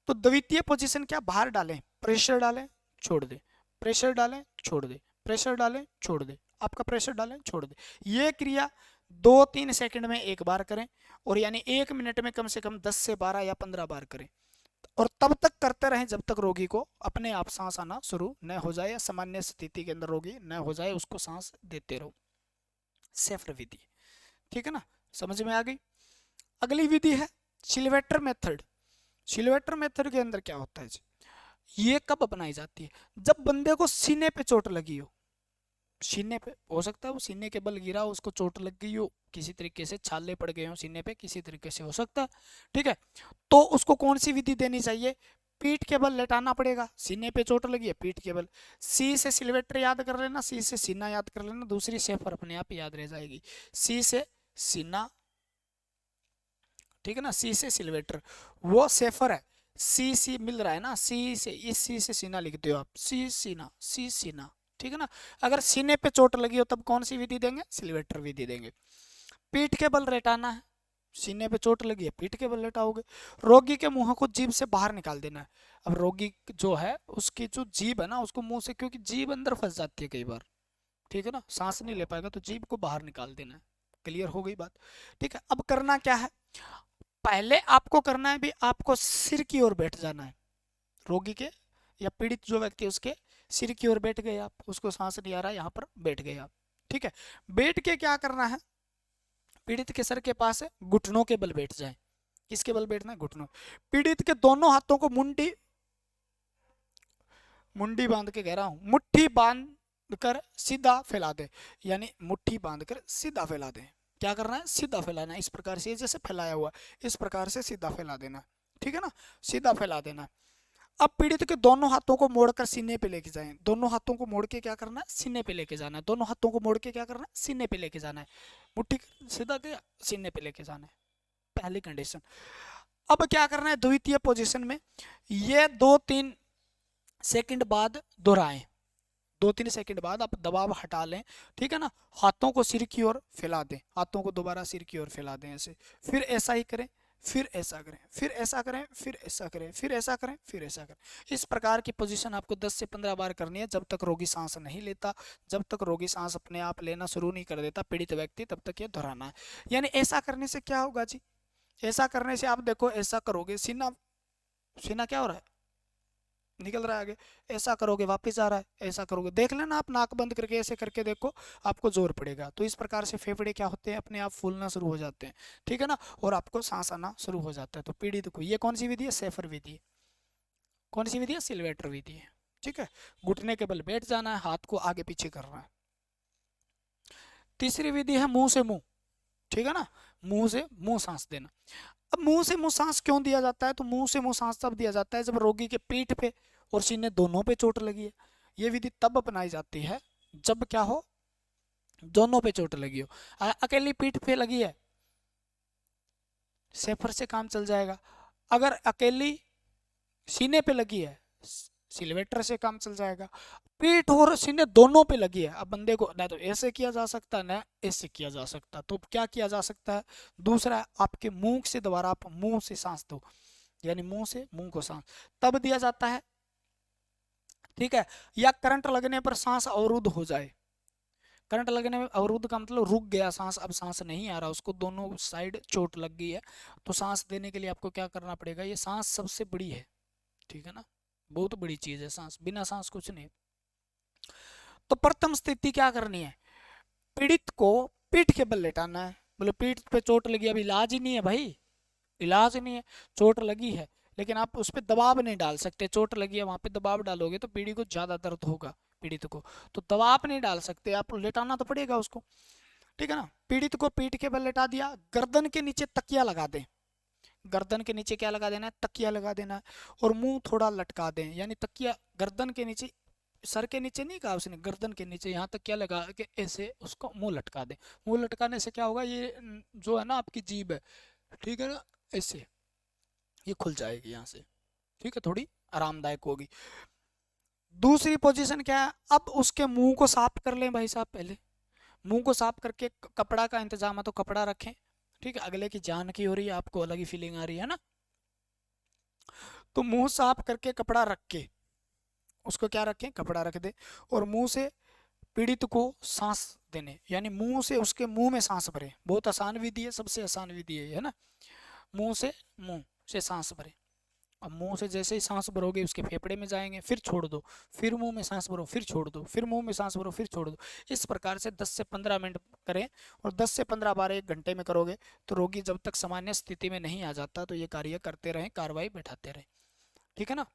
तो द्वितीय पोजीशन क्या, बाहर डालें, प्रेशर डालें, छोड़ दे, प्रेशर डालें, छोड़ दे, प्रेशर डालें, छोड़ दे, आपका प्रेशर डालें, छोड़ दे। ये क्रिया 2-3 सेकंड में एक बार करें, और यानी 1 मिनट में कम से कम 10 से 12 या 15 बार करें, और तब तक करते रहें जब तक रोगी को अपने आप सांस आना शुरू न हो जाए, या सामान्य स्थिति के अंदर रोगी न हो जाए, उसको सांस देते रहो। सेफ्र विधि, ठीक है ना, समझ में आ गई। अगली विधि है सिल्वेटर मेथड। सिल्वेटर मेथड के अंदर क्या होता है जी, ये कब अपनाई जाती है, जब बंदे को सीने पे चोट लगी हो, सीने पे हो सकता है वो सीने के बल गिरा, उसको चोट लग गई हो, किसी तरीके से छाले पड़ गए हो सीने पे, किसी तरीके से हो सकता है, ठीक है। तो उसको कौन सी विधि देनी चाहिए, पीठ के बल लेटाना पड़ेगा, सीने पे चोट लगी है पीठ के बल। सी से सिल्वेटर याद कर लेना, सी से सीना याद कर लेना, दूसरी सेफर अपने आप याद रह जाएगी। सी से सीना, ठीक है ना, सी से सिल्वेटर वो सेफर है, सी सी मिल रहा है ना, सी से, इस सी से सीना लिखते हो आप, सी सीना, सी सीना, ठीक है ना। अगर सीने पे चोट लगी हो तब कौन सी विधि देंगे, सिल्वेटर विधि देंगे। पीठ के बल लेटाना है, सीने पे चोट लगी है पीठ के बल लेटाओगे। रोगी के मुंह को जीभ से बाहर निकाल देना है। अब रोगी जो है उसकी जो जीभ है ना, उसको मुंह से, क्योंकि जीभ अंदर फंस जाती है कई बार, ठीक है ना, सांस नहीं ले पाएगा, तो जीभ को बाहर निकाल देना है। क्लियर हो गई बात, ठीक है। अब करना क्या है, पहले आपको करना है भी, आपको सिर की ओर बैठ जाना है, रोगी के या पीड़ित जो व्यक्ति उसके सिर की ओर बैठ गए आप, उसको सांस नहीं आ रहा है, यहाँ पर बैठ गए आप, ठीक है। बैठ के क्या करना है, पीड़ित के सर के पास है, घुटनों के बल बैठ जाए। किसके बल बैठना है, घुटनों। पीड़ित के दोनों हाथों को मुंडी, मुंडी बांध के कह रहा हूं, मुट्ठी बांध कर सीधा फैला दे, यानी मुट्ठी बांध कर सीधा फैला दे। क्या करना है, सीधा फैलाना है, इस प्रकार से, जैसे फैलाया हुआ इस प्रकार से सीधा फैला देना, ठीक है ना, सीधा फैला देना। अब पीड़ित के दोनों हाथों को मोड़कर सीने पे लेके जाएं, दोनों हाथों को मोड़ के क्या करना है, सीने पे लेके जाना है, दोनों हाथों को मोड़ के क्या करना है, सीने पे लेके जाना है, मुट्ठी सीधा किया, सीने पे लेके जाना है, पहली कंडीशन। अब क्या करना है, द्वितीय पोजीशन में ये 2-3 सेकंड बाद दोहराएं, 2-3 सेकंड बाद आप दबाव हटा लें, ठीक है ना, हाथों को सिर की ओर फैला दें, हाथों को दोबारा सिर की ओर फैला दें ऐसे, फिर ऐसा ही करें, फिर ऐसा करें, फिर ऐसा करें, फिर ऐसा करें, फिर ऐसा करें, फिर ऐसा करें। इस प्रकार की पोजीशन आपको 10 से 15 बार करनी है, जब तक रोगी सांस नहीं लेता, जब तक रोगी सांस अपने आप लेना शुरू नहीं कर देता पीड़ित व्यक्ति, तब तक ये दोहराना है। यानी ऐसा करने से क्या होगा जी, ऐसा करने से आप देखो, ऐसा करोगे, सीना, सीना क्या हो रहा है, निकल रहा है आगे, ऐसा करोगे वापस आ रहा है, ऐसा करोगे, देख लेना आप, नाक बंद करके ऐसे करके देखो, आपको जोर पड़ेगा। तो इस प्रकार से फेफड़े क्या होते हैं, अपने आप फूलना शुरू हो जाते हैं, ठीक है ना, और आपको सांस आना शुरू हो जाता है। तो पीड़ित को ये कौन सी विधि है, सेफर विधि है। कौन सी विधि है, सिल्वेटर विधि है, ठीक है। घुटने के बल बैठ जाना है, हाथ को आगे पीछे करना है। तीसरी विधि है मुंह से मुंह, ठीक है ना, मुंह से मुंह सांस देना। अब मुंह से मुंह सांस क्यों दिया जाता है, तो मुंह से मुंह सांस तब दिया जाता है जब रोगी के पीठ पे और सीने दोनों पे चोट लगी है। ये विधि तब अपनाई जाती है जब क्या हो, दोनों पे चोट लगी हो। अकेली पीठ पे लगी है, सेफर से काम चल जाएगा। अगर अकेली सीने पे लगी है, सिल्वेटर से काम चल जाएगा। पीठ और सीने दोनों पे लगी है, अब बंदे को ना तो ऐसे किया जा सकता है, ना ऐसे किया जा सकता, तो क्या किया जा सकता है, दूसरा आपके मुंह से दोबारा आप मुंह से सांस दो, यानी मुंह से मुंह को सांस तब दिया जाता है, ठीक है। या करंट लगने पर सांस अवरुद्ध हो जाए, करंट लगने में अवरुद्ध का मतलब रुक गया सांस, अब सांस नहीं आ रहा, उसको दोनों साइड चोट लग गई है, तो सांस देने के लिए आपको क्या करना पड़ेगा, ये सांस सबसे बड़ी है, ठीक है ना, बहुत बड़ी चीज है सांस, बिना सांस कुछ नहीं। तो प्रथम स्थिति क्या करनी है, पीड़ित को पीठ के बल लेटाना है। बोले पीठ पे चोट लगी, अब इलाज ही नहीं है भाई, इलाज नहीं है, चोट लगी है लेकिन आप उस पर दबाव नहीं डाल सकते, चोट लगी है वहां पे दबाव डालोगे तो पीड़ित को ज्यादा दर्द होगा, पीड़ित को, तो दबाव नहीं डाल सकते, आप लेटाना तो पड़ेगा उसको, ठीक है ना। पीड़ित को पीठ के बल लेटा दिया, गर्दन के नीचे तकिया लगा दें, गर्दन के नीचे क्या लगा देना है, तकिया लगा देना है, और मुंह थोड़ा लटका दें, यानी तकिया गर्दन के नीचे, सर के नीचे नहीं कहा उसने, गर्दन के नीचे, यहाँ तक क्या लगा के ऐसे उसको मुंह लटका दे। मुंह लटकाने से क्या होगा, ये जो है ना आपकी जीभ है, ठीक है ना, ऐसे ये खुल जाएगी यहाँ से, ठीक है, थोड़ी आरामदायक होगी। दूसरी पोजीशन क्या है, अब उसके मुंह को साफ कर लें भाई साहब पहले, मुंह को साफ करके कपड़ा का इंतजाम है तो कपड़ा रखें, ठीक है, अगले की जान की हो रही है, आपको अलग ही फीलिंग आ रही है ना। तो मुंह साफ करके कपड़ा रख के उसको क्या रखें, कपड़ा रख दे, और मुंह से पीड़ित को सांस देने, यानी मुंह से उसके मुंह में सांस भरे। बहुत आसान विधि है, सबसे आसान विधि है ना। मुंह से सांस भरे। अब मुंह से जैसे ही सांस भरोगे उसके फेफड़े में जाएंगे, फिर छोड़ दो, फिर मुंह में सांस भरो, फिर छोड़ दो, फिर मुंह में सांस भरो, फिर छोड़ दो। इस प्रकार से 10 से 15 मिनट करें, और 10 से 15 बार 1 घंटे में करोगे तो रोगी जब तक सामान्य स्थिति में नहीं आ जाता तो ये कार्य करते रहें, कार्रवाई बैठाते रहें, ठीक है ना,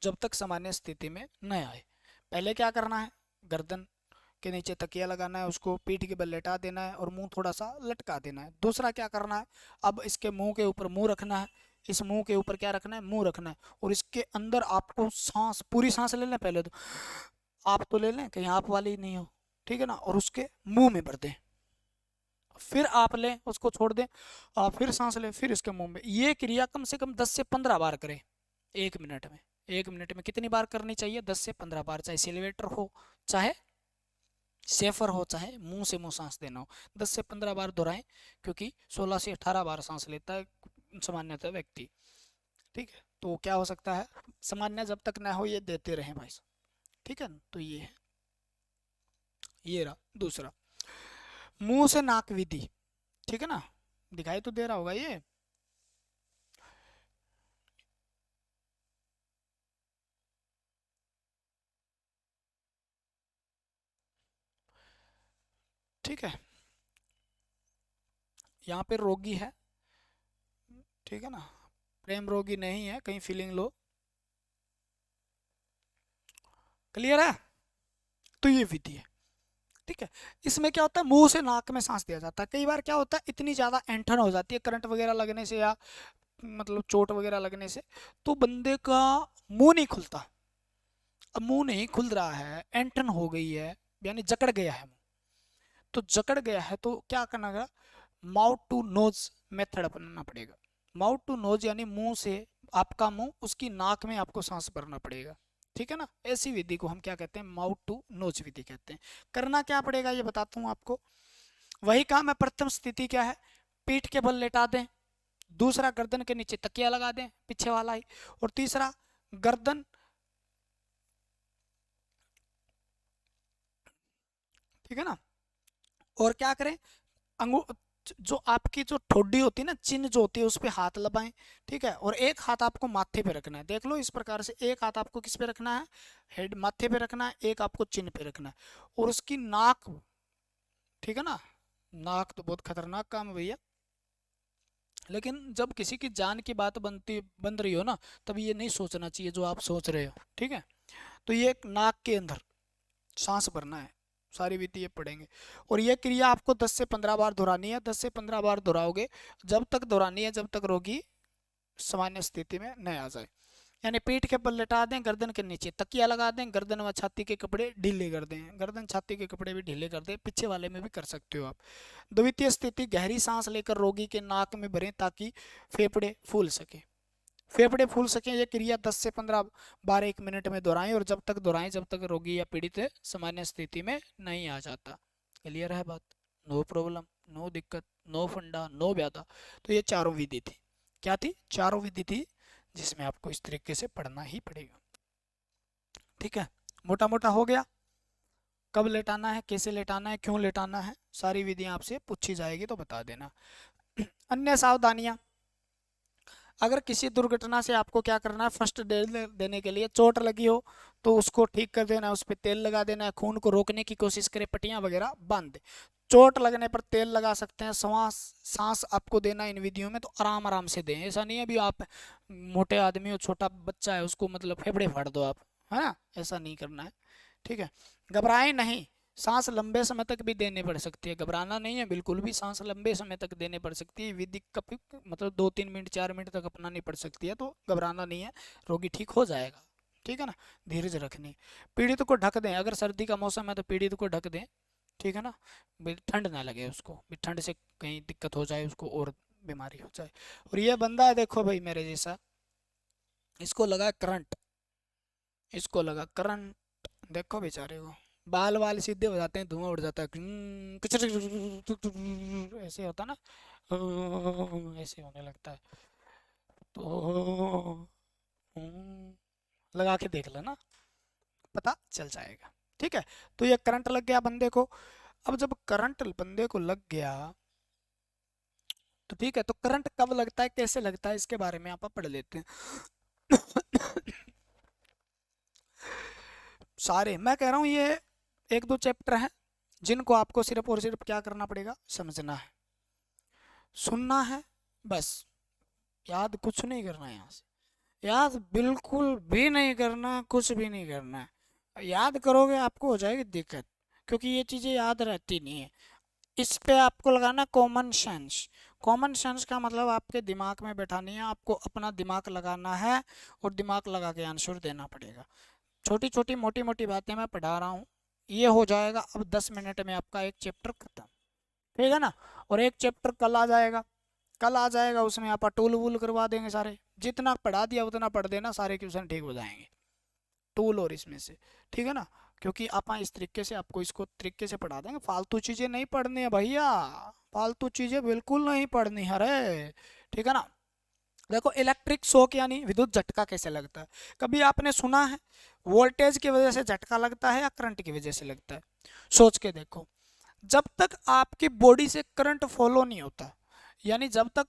जब तक सामान्य स्थिति में न आए। पहले क्या करना है, गर्दन के नीचे तकिया लगाना है, उसको पीठ के बल लेटा देना है और मुंह थोड़ा सा लटका देना है। दूसरा क्या करना है, अब इसके मुंह के ऊपर मुंह रखना है, इस मुंह के ऊपर क्या रखना है, मुंह रखना है, और इसके अंदर आपको सांस, पूरी सांस ले लें पहले तो, आप तो ले लें कहीं आप वाली नहीं हो, ठीक है ना, और उसके मुंह में भर दें, फिर आप लें उसको छोड़ दें, आप फिर सांस लें, फिर इसके मुंह में। ये क्रिया कम से कम 10 से 15 बार करें 1 मिनट में। 1 मिनट में कितनी बार करनी चाहिए, 10 से 15 बार, चाहे सिलेवेटर हो, चाहे सेफर हो, चाहे मुंह से मुंह सांस देना हो, 10 से 15 बार दोहराएं, क्योंकि 16 से 18 बार सांस लेता है सामान्यतः व्यक्ति, ठीक है। तो क्या हो सकता है, सामान्य जब तक ना हो ये देते रहें भाई, ठीक है। तो ये है, ये रहा दूसरा, मुंह से नाक विधि, ठीक है ना, दिखाई तो दे रहा होगा ये। ठीक है, यहाँ पे रोगी है, ठीक है ना, प्रेम रोगी नहीं है, कहीं फीलिंग लो, क्लियर है। तो ये विधि है, ठीक है। इसमें क्या होता है, मुंह से नाक में सांस दिया जाता है। कई बार क्या होता है, इतनी ज्यादा ऐंठन हो जाती है करंट वगैरह लगने से या मतलब चोट वगैरह लगने से, तो बंदे का मुंह नहीं खुलता। अब मुंह नहीं खुल रहा है, ऐंठन हो गई है, यानी जकड़ गया है मुंह, तो जकड़ गया है तो क्या करना है, माउथ टू नोज मेथड अपनाना पड़ेगा। माउथ टू नोज यानी मुंह से आपका मुंह उसकी नाक में आपको सांस भरना पड़ेगा, ठीक है ना। ऐसी विधि को हम क्या कहते हैं, माउथ टू नोज विधि कहते हैं। करना क्या पड़ेगा ये बताता हूँ आपको। वही काम है, प्रथम स्थिति क्या है, पीठ के बल लेटा दें, दूसरा गर्दन के नीचे तकिया लगा दें, पीछे वाला ही, और तीसरा गर्दन, ठीक है ना, और क्या करें, अंगू जो आपकी जो ठोडी होती है ना, चिन्ह जो होती है उस पे हाथ लगाएं, ठीक है, और एक हाथ आपको माथे पे रखना है। देख लो इस प्रकार से, एक हाथ आपको किस पे रखना है, हेड माथे पे रखना है, एक आपको चिन्ह पे रखना है, और उसकी नाक, ठीक है ना, नाक तो बहुत खतरनाक काम है भैया, लेकिन जब किसी की जान की बात बन रही हो ना, तब ये नहीं सोचना चाहिए जो आप सोच रहे हो, ठीक है। तो ये नाक के अंदर सांस भरना है, सारी विधि ये पढ़ेंगे, और ये क्रिया आपको 10 से 15 बार दोहरानी है। 10 से 15 बार दोहराओगे, जब तक दोहरानी है जब तक रोगी सामान्य स्थिति में न आ जाए। यानी पीठ के बल लेटा दें, गर्दन के नीचे तकिया लगा दें, गर्दन व छाती के कपड़े ढीले कर दें, गर्दन छाती के कपड़े भी ढीले कर दें, पीछे वाले में भी कर सकते हो आप। द्वितीय स्थिति, गहरी सांस लेकर रोगी के नाक में भरें ताकि फेफड़े फूल सके, फेफड़े फूल सकें। यह क्रिया 10 से 15 बार 1 मिनट में दोहराएं, और जब तक दोहराएं जब तक रोगी या पीड़ित सामान्य स्थिति में नहीं आ जाता। क्लियर है बात, नो प्रॉब्लम, नो दिक्कत, नो फंडा, नो व्याधा। तो ये चारों विधि थी, क्या थी, चारों विधि थी, जिसमें आपको इस तरीके से पढ़ना ही पड़ेगा, ठीक है। मोटा मोटा हो गया, कब लेटाना है, कैसे लेटाना है, क्यों लेटाना है, सारी विधियां आपसे पूछी जाएगी तो बता देना। अन्य सावधानियां, अगर किसी दुर्घटना से आपको क्या करना है, फर्स्ट एड देने के लिए, चोट लगी हो तो उसको ठीक कर देना है, उस पर तेल लगा देना है, खून को रोकने की कोशिश करें, पट्टियां वगैरह बांध दे। चोट लगने पर तेल लगा सकते हैं, सांस सांस आपको देना इन विधियों में तो आराम आराम से दें। ऐसा नहीं है भी आप मोटे आदमी हो, छोटा बच्चा है उसको मतलब फेफड़े फाड़ दो आप, है ना, ऐसा नहीं करना है, ठीक है। घबराएं नहीं, सांस लंबे समय तक भी देने पड़ सकती है, घबराना नहीं है बिल्कुल भी, सांस लंबे समय तक देने पड़ सकती है, विधि कभी मतलब 2-3 मिनट 4 मिनट तक अपनानी पड़ सकती है, तो घबराना नहीं है, रोगी ठीक हो जाएगा, ठीक है ना। धीरज रखनी, पीड़ित को ढक दें, अगर सर्दी का मौसम है तो पीड़ित को ढक दें, ठीक है ना, ठंड ना लगे उसको, ठंड से कहीं दिक्कत हो जाए उसको और बीमारी हो जाए। और ये बंदा है देखो भाई मेरे जैसा, इसको लगा करंट, इसको लगा करंट, देखो बेचारे को बाल वाल सीधे हो जाते हैं, धुआं उड़ जाता है, ऐसे होता ना, ऐसे होने लगता है। तो लगा के देख लेना, पता चल जाएगा। ठीक है, तो ये करंट लग गया बंदे को। अब जब करंट बंदे को लग गया तो ठीक है, तो करंट कब लगता है, कैसे लगता है, इसके बारे में आप पढ़ लेते हैं। सारे मैं कह रहा हूँ ये एक दो चैप्टर हैं जिनको आपको सिर्फ और सिर्फ क्या करना पड़ेगा, समझना है, सुनना है, बस। याद कुछ नहीं करना है यहाँ से, याद बिल्कुल भी नहीं करना, कुछ भी नहीं करना है। याद करोगे आपको हो जाएगी दिक्कत, क्योंकि ये चीज़ें याद रहती नहीं है। इस पे आपको लगाना कॉमन सेंस। कॉमन सेंस का मतलब आपके दिमाग में बैठानी है, आपको अपना दिमाग लगाना है और दिमाग लगा के आंसर देना पड़ेगा। छोटी छोटी मोटी मोटी बातें मैं पढ़ा रहा हूँ, ये हो जाएगा अब 10 मिनट में आपका एक चैप्टर खत्म, ठीक है ना। और एक चैप्टर कल आ जाएगा, कल आ जाएगा, उसमें आप टूल वूल करवा देंगे सारे, जितना पढ़ा दिया उतना पढ़ देना, सारे क्वेश्चन ठीक हो जाएंगे टूल और इसमें से, ठीक है ना। क्योंकि आप इस तरीके से आपको इसको तरीके से पढ़ा देंगे, फालतू चीज़ें नहीं पढ़नी है भैया, फालतू चीज़ें बिल्कुल नहीं पढ़नी है रे, ठीक है ना। देखो इलेक्ट्रिक शॉक यानी विद्युत झटका कैसे लगता है, कभी आपने सुना है वोल्टेज की वजह से झटका लगता है या करंट की वजह से लगता है? सोच के देखो, जब तक आपकी बॉडी से करंट फॉलो नहीं होता, यानी जब तक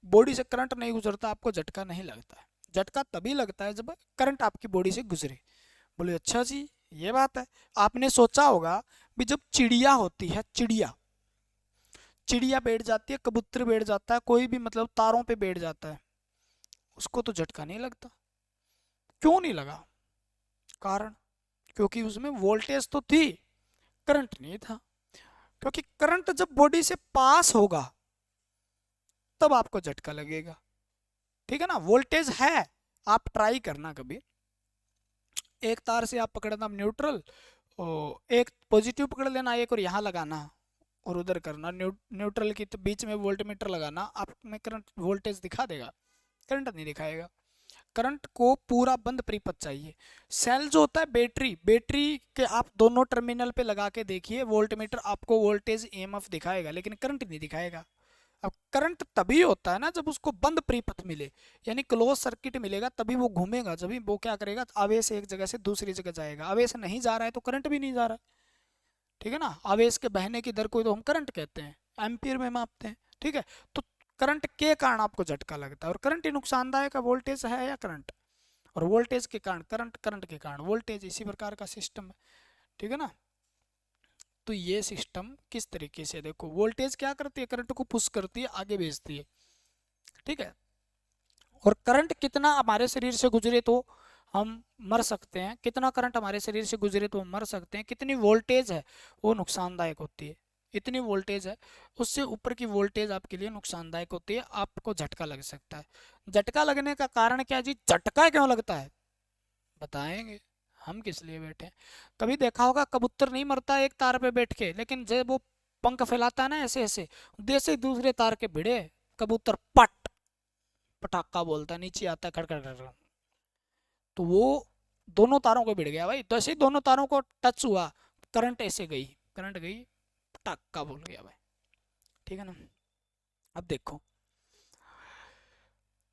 बॉडी से करंट नहीं गुजरता, आपको झटका नहीं लगता है। झटका तभी लगता है जब करंट आपकी बॉडी से गुजरे। बोले अच्छा जी, ये बात है। आपने सोचा होगा भी जब चिड़िया होती है, चिड़िया चिड़िया बैठ जाती है, कबूतर बैठ जाता है, कोई भी मतलब तारों पे बैठ जाता है, उसको तो झटका नहीं लगता। क्यों नहीं लगा? कारण, क्योंकि उसमें वोल्टेज तो थी, करंट नहीं था। क्योंकि करंट जब बॉडी से पास होगा तब आपको झटका लगेगा, ठीक है ना। वोल्टेज है, आप ट्राई करना कभी, एक तार से आप पकड़ना न्यूट्रल, और एक पॉजिटिव पकड़ लेना एक, और यहाँ लगाना और उधर करना न्यूट्रल की, तो बीच में वोल्ट मीटर लगाना, आप में करंट वोल्टेज दिखा देगा, करंट नहीं दिखाएगा। करंट को पूरा बंद परिपथ चाहिए। सेल जो होता है बैटरी, बैटरी के आप दोनों टर्मिनल पे लगा के देखिए, वोल्ट मीटर आपको वोल्टेज ईएमएफ दिखाएगा, लेकिन करंट नहीं दिखाएगा। अब करंट तभी होता है ना जब उसको बंद परिपथ मिले, यानी क्लोज सर्किट मिलेगा, तभी वो घूमेगा, जब वो क्या करेगा, आवेश एक जगह से दूसरी जगह जाएगा। आवेश नहीं जा रहा है तो करंट भी नहीं जा रहा है, ठीक है ना। आवेश के बहने की दर को तो हम करंट कहते हैं, एम्पियर में मापते हैं, ठीक है। तो करंट के कारण आपको झटका लगता है, और करंट ही नुकसानदायक है, वोल्टेज है या करंट, और वोल्टेज के कारण करंट, करंट के कारण वोल्टेज, इसी प्रकार का सिस्टम है, ठीक है ना। तो ये सिस्टम किस तरीके से, देखो वोल्टेज क्या करती है, करंट को पुश करती है, आगे भेजती है, ठीक है। और करंट कितना हमारे शरीर से गुजरे तो हम मर सकते हैं, कितना करंट हमारे शरीर से गुजरे तो हम मर सकते हैं, कितनी वोल्टेज है वो नुकसानदायक होती है, इतनी वोल्टेज है, उससे ऊपर की वोल्टेज आपके लिए नुकसानदायक होती है, आपको झटका लग सकता है। झटका लगने का कारण क्या जी, झटका क्यों लगता है बताएंगे, हम किस लिए बैठे हैं। कभी देखा होगा कबूतर नहीं मरता एक तार पे बैठ के, लेकिन जब वो पंख फैलाता है ना ऐसे ऐसे, जैसे दूसरे तार के भिड़े, कबूतर पट पटाखा बोलता है, नीचे आता है खड़खड़ खड़, तो वो दोनों तारों को भिड़ गया भाई, तो ऐसे ही दोनों तारों को टच हुआ, करंट ऐसे गई, करंट गई, पटाखा बोल गया भाई, ठीक है ना। अब देखो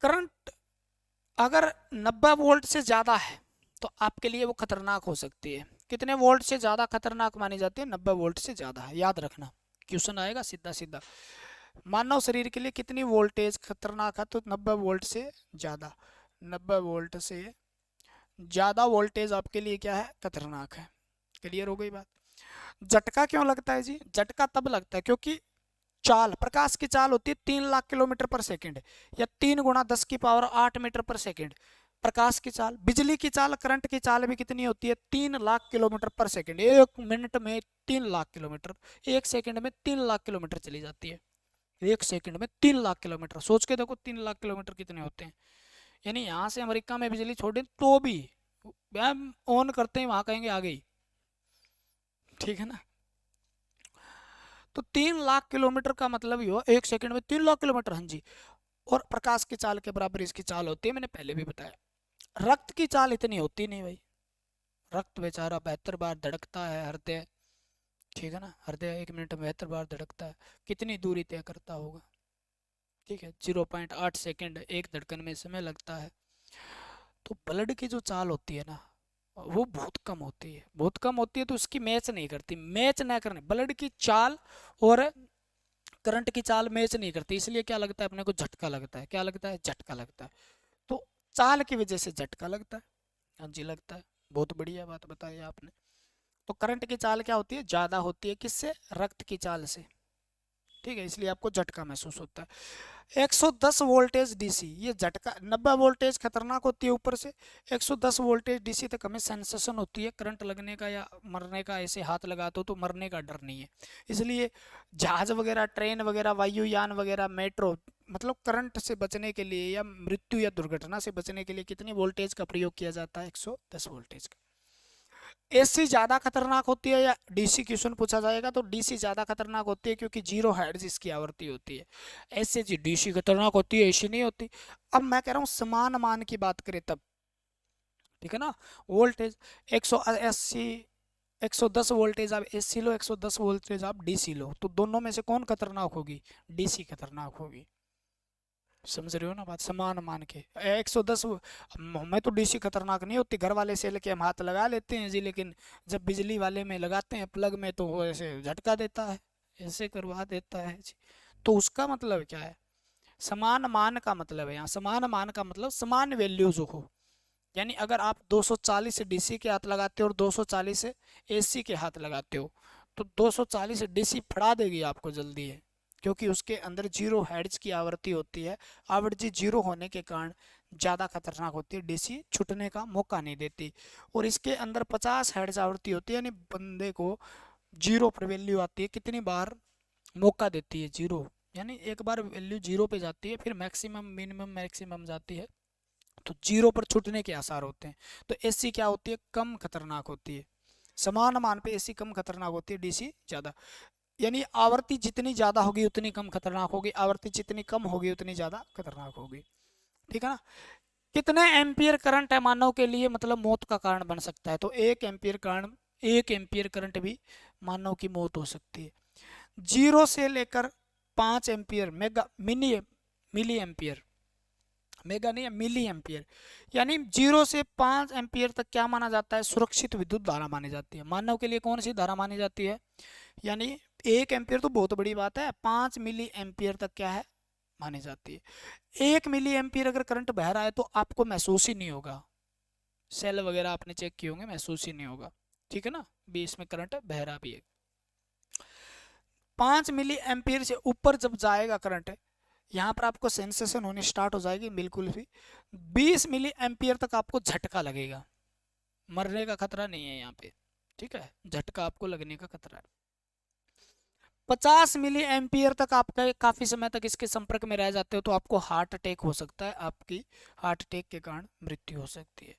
करंट अगर 90 वोल्ट से ज़्यादा है तो आपके लिए वो खतरनाक हो सकती है। कितने वोल्ट से ज़्यादा खतरनाक मानी जाती है? 90 वोल्ट से ज़्यादा है, याद रखना, क्वेश्चन आएगा सीधा सीधा। मानव शरीर के लिए कितनी वोल्टेज खतरनाक है? तो 90 वोल्ट से ज़्यादा, 90 वोल्ट से ज़्यादा वोल्टेज आपके लिए क्या है, खतरनाक है। क्लियर हो गई बात। झटका क्यों लगता है जी? झटका तब लगता है क्योंकि चाल, प्रकाश की चाल होती है 3 लाख किलोमीटर पर सेकंड, या 3 × 10⁸ मीटर पर सेकंड प्रकाश की चाल। बिजली की चाल, करंट की चाल भी कितनी होती है? 3 लाख किलोमीटर पर सेकंड। 1 मिनट में 3 लाख किलोमीटर, 1 सेकंड में 3 लाख किलोमीटर चली जाती है। 1 सेकंड में 3 लाख किलोमीटर, सोच के देखो 3 लाख किलोमीटर कितने होते हैं। यानी यहाँ से अमेरिका में बिजली छोड़े तो भी हम ऑन करते हैं, वहां कहेंगे आ गई, ठीक है ना। तो 3 लाख किलोमीटर का मतलब ही हो 1 सेकंड में 3 लाख किलोमीटर, हाँ जी। और प्रकाश की चाल के बराबर इसकी चाल होती है, मैंने पहले भी बताया। रक्त की चाल इतनी होती नहीं भाई, रक्त बेचारा 72 बार धड़कता है हृदय, ठीक है ना, हृदय 1 मिनट में 72 बार धड़कता है, कितनी दूरी तय करता होगा, ठीक है, 0.8 सेकेंड एक धड़कन में समय लगता है। तो ब्लड की जो चाल होती है ना वो बहुत कम होती है, बहुत कम होती है, तो उसकी मैच नहीं करती, मैच ना करने ब्लड की चाल और करंट की चाल मैच नहीं करती, इसलिए क्या लगता है अपने को, झटका लगता है, क्या लगता है, झटका लगता है। तो चाल की वजह से झटका लगता है। हाँ जी लगता है, बहुत बढ़िया बात बताई आपने। तो करंट की चाल क्या होती है, ज्यादा होती है, किससे, रक्त की चाल से, ठीक है, इसलिए आपको झटका महसूस होता है। 110 वोल्टेज डीसी, ये झटका, 90 वोल्टेज खतरनाक होती है ऊपर से, 110 वोल्टेज डीसी तक हमें सेंसेशन होती है करंट लगने का या मरने का, ऐसे हाथ लगाते हो तो मरने का डर नहीं है। इसलिए जहाज वगैरह, ट्रेन वगैरह, वायुयान वगैरह, मेट्रो, मतलब करंट से बचने के लिए या मृत्यु या दुर्घटना से बचने के लिए कितनी वोल्टेज का प्रयोग किया जाता है, 110 वोल्टेज का। एसी ज्यादा खतरनाक होती है या डीसी, क्वेश्चन पूछा जाएगा तो डीसी ज्यादा खतरनाक होती है, क्योंकि 0 हर्ट्ज इसकी आवृत्ति होती है। ऐसे जी डीसी खतरनाक होती है, एसी नहीं होती। अब मैं कह रहा हूँ समान मान की बात करें तब, ठीक है ना, वोल्टेज 180, 110 वोल्टेज आप एसी लो, 110 वोल्टेज आप डीसी लो, तो दोनों में से कौन खतरनाक होगी, डीसी खतरनाक होगी। समझ रहे हो ना बात, समान मान के 110। मैं तो डीसी खतरनाक नहीं होती, घर वाले से लेके हम हाथ लगा लेते हैं जी, लेकिन जब बिजली वाले में लगाते हैं प्लग में तो वो ऐसे झटका देता है, ऐसे करवा देता है जी। तो उसका मतलब क्या है, समान मान का मतलब है, यहाँ समान मान का मतलब समान वैल्यूज हो, यानी अगर आप 240 से डीसी के हाथ लगाते हो और 240 से एसी के हाथ लगाते हो, तो 240 डीसी फड़ा देगी आपको जल्दी है, क्योंकि उसके अंदर 0 हर्ट्ज की आवृत्ति होती है, आवृत्ति 0 होने के कारण ज़्यादा खतरनाक होती है, डीसी छूटने का मौका नहीं देती। और इसके अंदर 50 हर्ट्ज आवृत्ति होती है, यानी बंदे को 0 पर वैल्यू आती है, कितनी बार मौका देती है, 0, यानी एक बार वैल्यू 0 पे जाती है फिर मैक्सिमम मिनिमम मैक्सिमम जाती है, तो 0 पर छूटने के आसार होते हैं। तो एसी क्या होती है, कम खतरनाक होती है, समान मान पे एसी कम खतरनाक होती है, डीसी ज्यादा, यानी आवृत्ति जितनी ज्यादा होगी उतनी कम खतरनाक होगी, आवृत्ति जितनी कम होगी उतनी ज्यादा खतरनाक होगी, ठीक है ना। कितने एम्पियर करंट है मानव के लिए मतलब मौत का कारण बन सकता है, तो 1 एम्पियर कारण, 1 एम्पियर करंट भी मानव की मौत हो सकती है। 0 से लेकर 5 ampere, mega mini milli ampere, mega नहीं है, मिली एम्पियर, यानी 0 से 5 एम्पियर तक क्या माना जाता है, सुरक्षित विद्युत धारा मानी जाती है। मानव के लिए कौन सी धारा मानी जाती है, यानी 1 एम्पियर तो बहुत बड़ी बात है, 5 मिली एम्पियर तक क्या है, मानी जाती है। 1 मिली एम्पियर अगर करंट बह रहा है तो आपको महसूस ही नहीं होगा, सेल वगैरह आपने चेक किए होंगे, महसूस ही नहीं होगा, ठीक है ना, भी इसमें करंट बह रहा भी है। 5 मिली एम्पियर से ऊपर जब जाएगा करंट, यहाँ पर आपको सेंसेशन होनी स्टार्ट हो जाएगी बिल्कुल भी, 20 मिली एम्पियर तक आपको झटका लगेगा, मरने का खतरा नहीं है यहाँ पे, ठीक है, झटका आपको लगने का खतरा है। 50 मिली एम्पियर तक आपका काफी समय तक इसके संपर्क में रह जाते हो तो आपको हार्ट अटैक हो सकता है, आपकी हार्ट अटैक के कारण मृत्यु हो सकती है।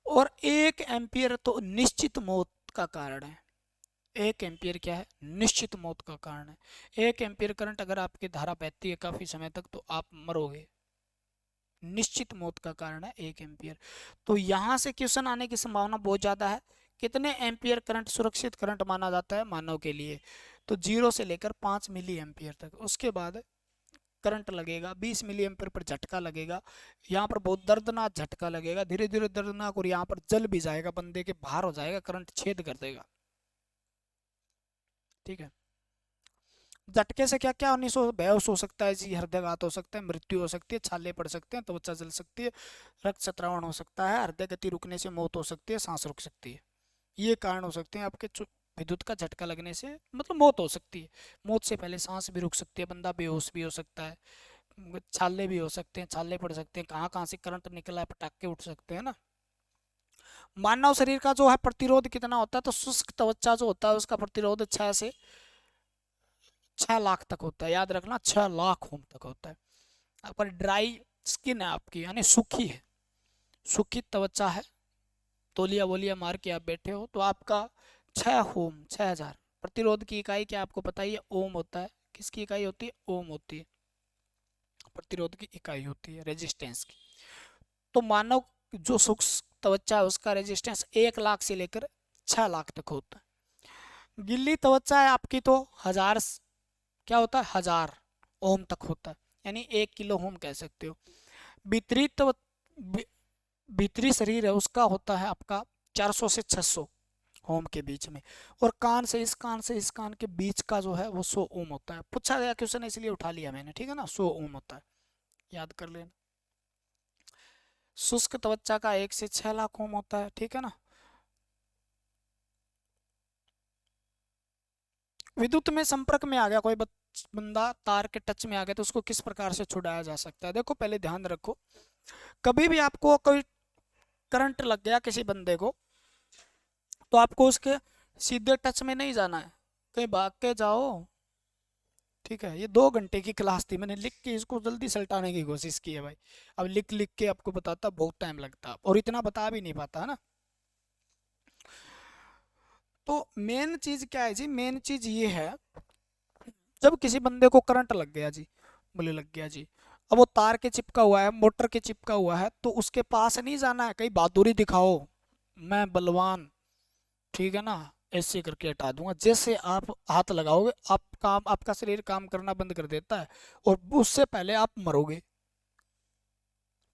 और 1 एम्पियर तो निश्चित मौत का कारण है, 1 एम्पियर क्या है, निश्चित मौत का कारण है। 1 एम्पियर करंट अगर आपकी धारा बहती है काफी समय तक तो आप मरोगे, निश्चित मौत का कारण है 1 एम्पियर। तो यहां से क्वेश्चन आने की संभावना बहुत ज्यादा है। कितने एम्पियर करंट सुरक्षित करंट माना जाता है मानव के लिए, तो 0 से लेकर 5 मिली एम्पियर तक, उसके बाद करंट लगेगा, 20 मिली एम्पियर पर झटका लगेगा, यहाँ पर बहुत दर्दनाक झटका लगेगा, धीरे धीरे दर्दनाक, और यहाँ पर जल भी जाएगा, बंदे के बाहर हो जाएगा, करंट छेद कर देगा, ठीक है। झटके से क्या क्या होनी, बेहोश हो सकता है जी, हृदयघात हो सकता है, मृत्यु हो सकती है, छाले पड़ सकते हैं, त्वचा जल सकती है, रक्त संत्रावण हो सकता है, हृदय गति रुकने से मौत हो सकती है, सांस रुक सकती है, ये कारण हो सकते हैं आपके विद्युत का झटका लगने से, मतलब मौत हो सकती है। मौत से पहले सांस भी रुक सकती है, बंदा बेहोश भी हो सकता है, छाले भी हो सकते हैं, छाले पड़ सकते हैं, कहाँ कहाँ से करंट निकला है, पटाखे उठ सकते हैं ना। मानव शरीर का जो है प्रतिरोध कितना होता है, तो शुष्क त्वचा जो होता है उसका प्रतिरोध 6 लाख तक होता है, याद रखना 6 लाख ओम तक होता है। अगर ड्राई स्किन है आपकी, यानी सूखी है, सूखी त्वचा है, तोलिया वोलिया मार के आप बैठे हो, तो आपका 6 ओम, 6,000, प्रतिरोध की इकाई क्या आपको पता ही है, ओम होता है, किसकी इकाई होती है, ओम होती है, प्रतिरोध की इकाई होती है, रेजिस्टेंस की। तो मानव जो त्वचा है उसका रेजिस्टेंस 1 लाख से लेकर 6 लाख तक होता है। गीली त्वचा है आपकी तो क्या होता है 1000 ओम तक होता है, यानी 1 किलो ओम कह सकते हो। भीतरी भीतरी शरीर है उसका होता है आपका 400 से 600 ओम के बीच में। और कान से इस कान से इस कान के बीच का जो है वो 100 ओम होता है। पूछा गया क्वेश्चन इसलिए उठा लिया मैंने, ठीक है ना। 100 ओम होता है, याद कर लेना। शुष्क त्वचा का 1 से 6 लाख ओम होता है, ठीक है ना। विद्युत में संपर्क में आ गया कोई बंदा, तार के टच में आ गया, तो उसको किस प्रकार से छुड़ाया जा सकता है। देखो पहले ध्यान रखो, कभी भी आपको कोई करंट लग गया किसी बंदे को, तो आपको उसके सीधे टच में नहीं जाना है, कहीं भाग के जाओ, ठीक है। ये 2 घंटे की क्लास थी, मैंने लिख के इसको जल्दी सलटाने की कोशिश की है भाई। अब लिख लिख के आपको बताता बहुत टाइम लगता, और इतना बता भी नहीं पाता है ना। तो मेन चीज क्या है जी, मेन चीज ये है, जब किसी बंदे को करंट लग गया जी, बोले लग गया जी, अब वो तार के चिपका हुआ है, मोटर के चिपका हुआ है, तो उसके पास नहीं जाना है, कहीं बहादुरी दिखाओ मैं बलवान, ठीक है ना, ऐसे करके हटा दूंगा। जैसे आप हाथ लगाओगे आपका शरीर काम करना बंद कर देता है, और उससे पहले आप मरोगे,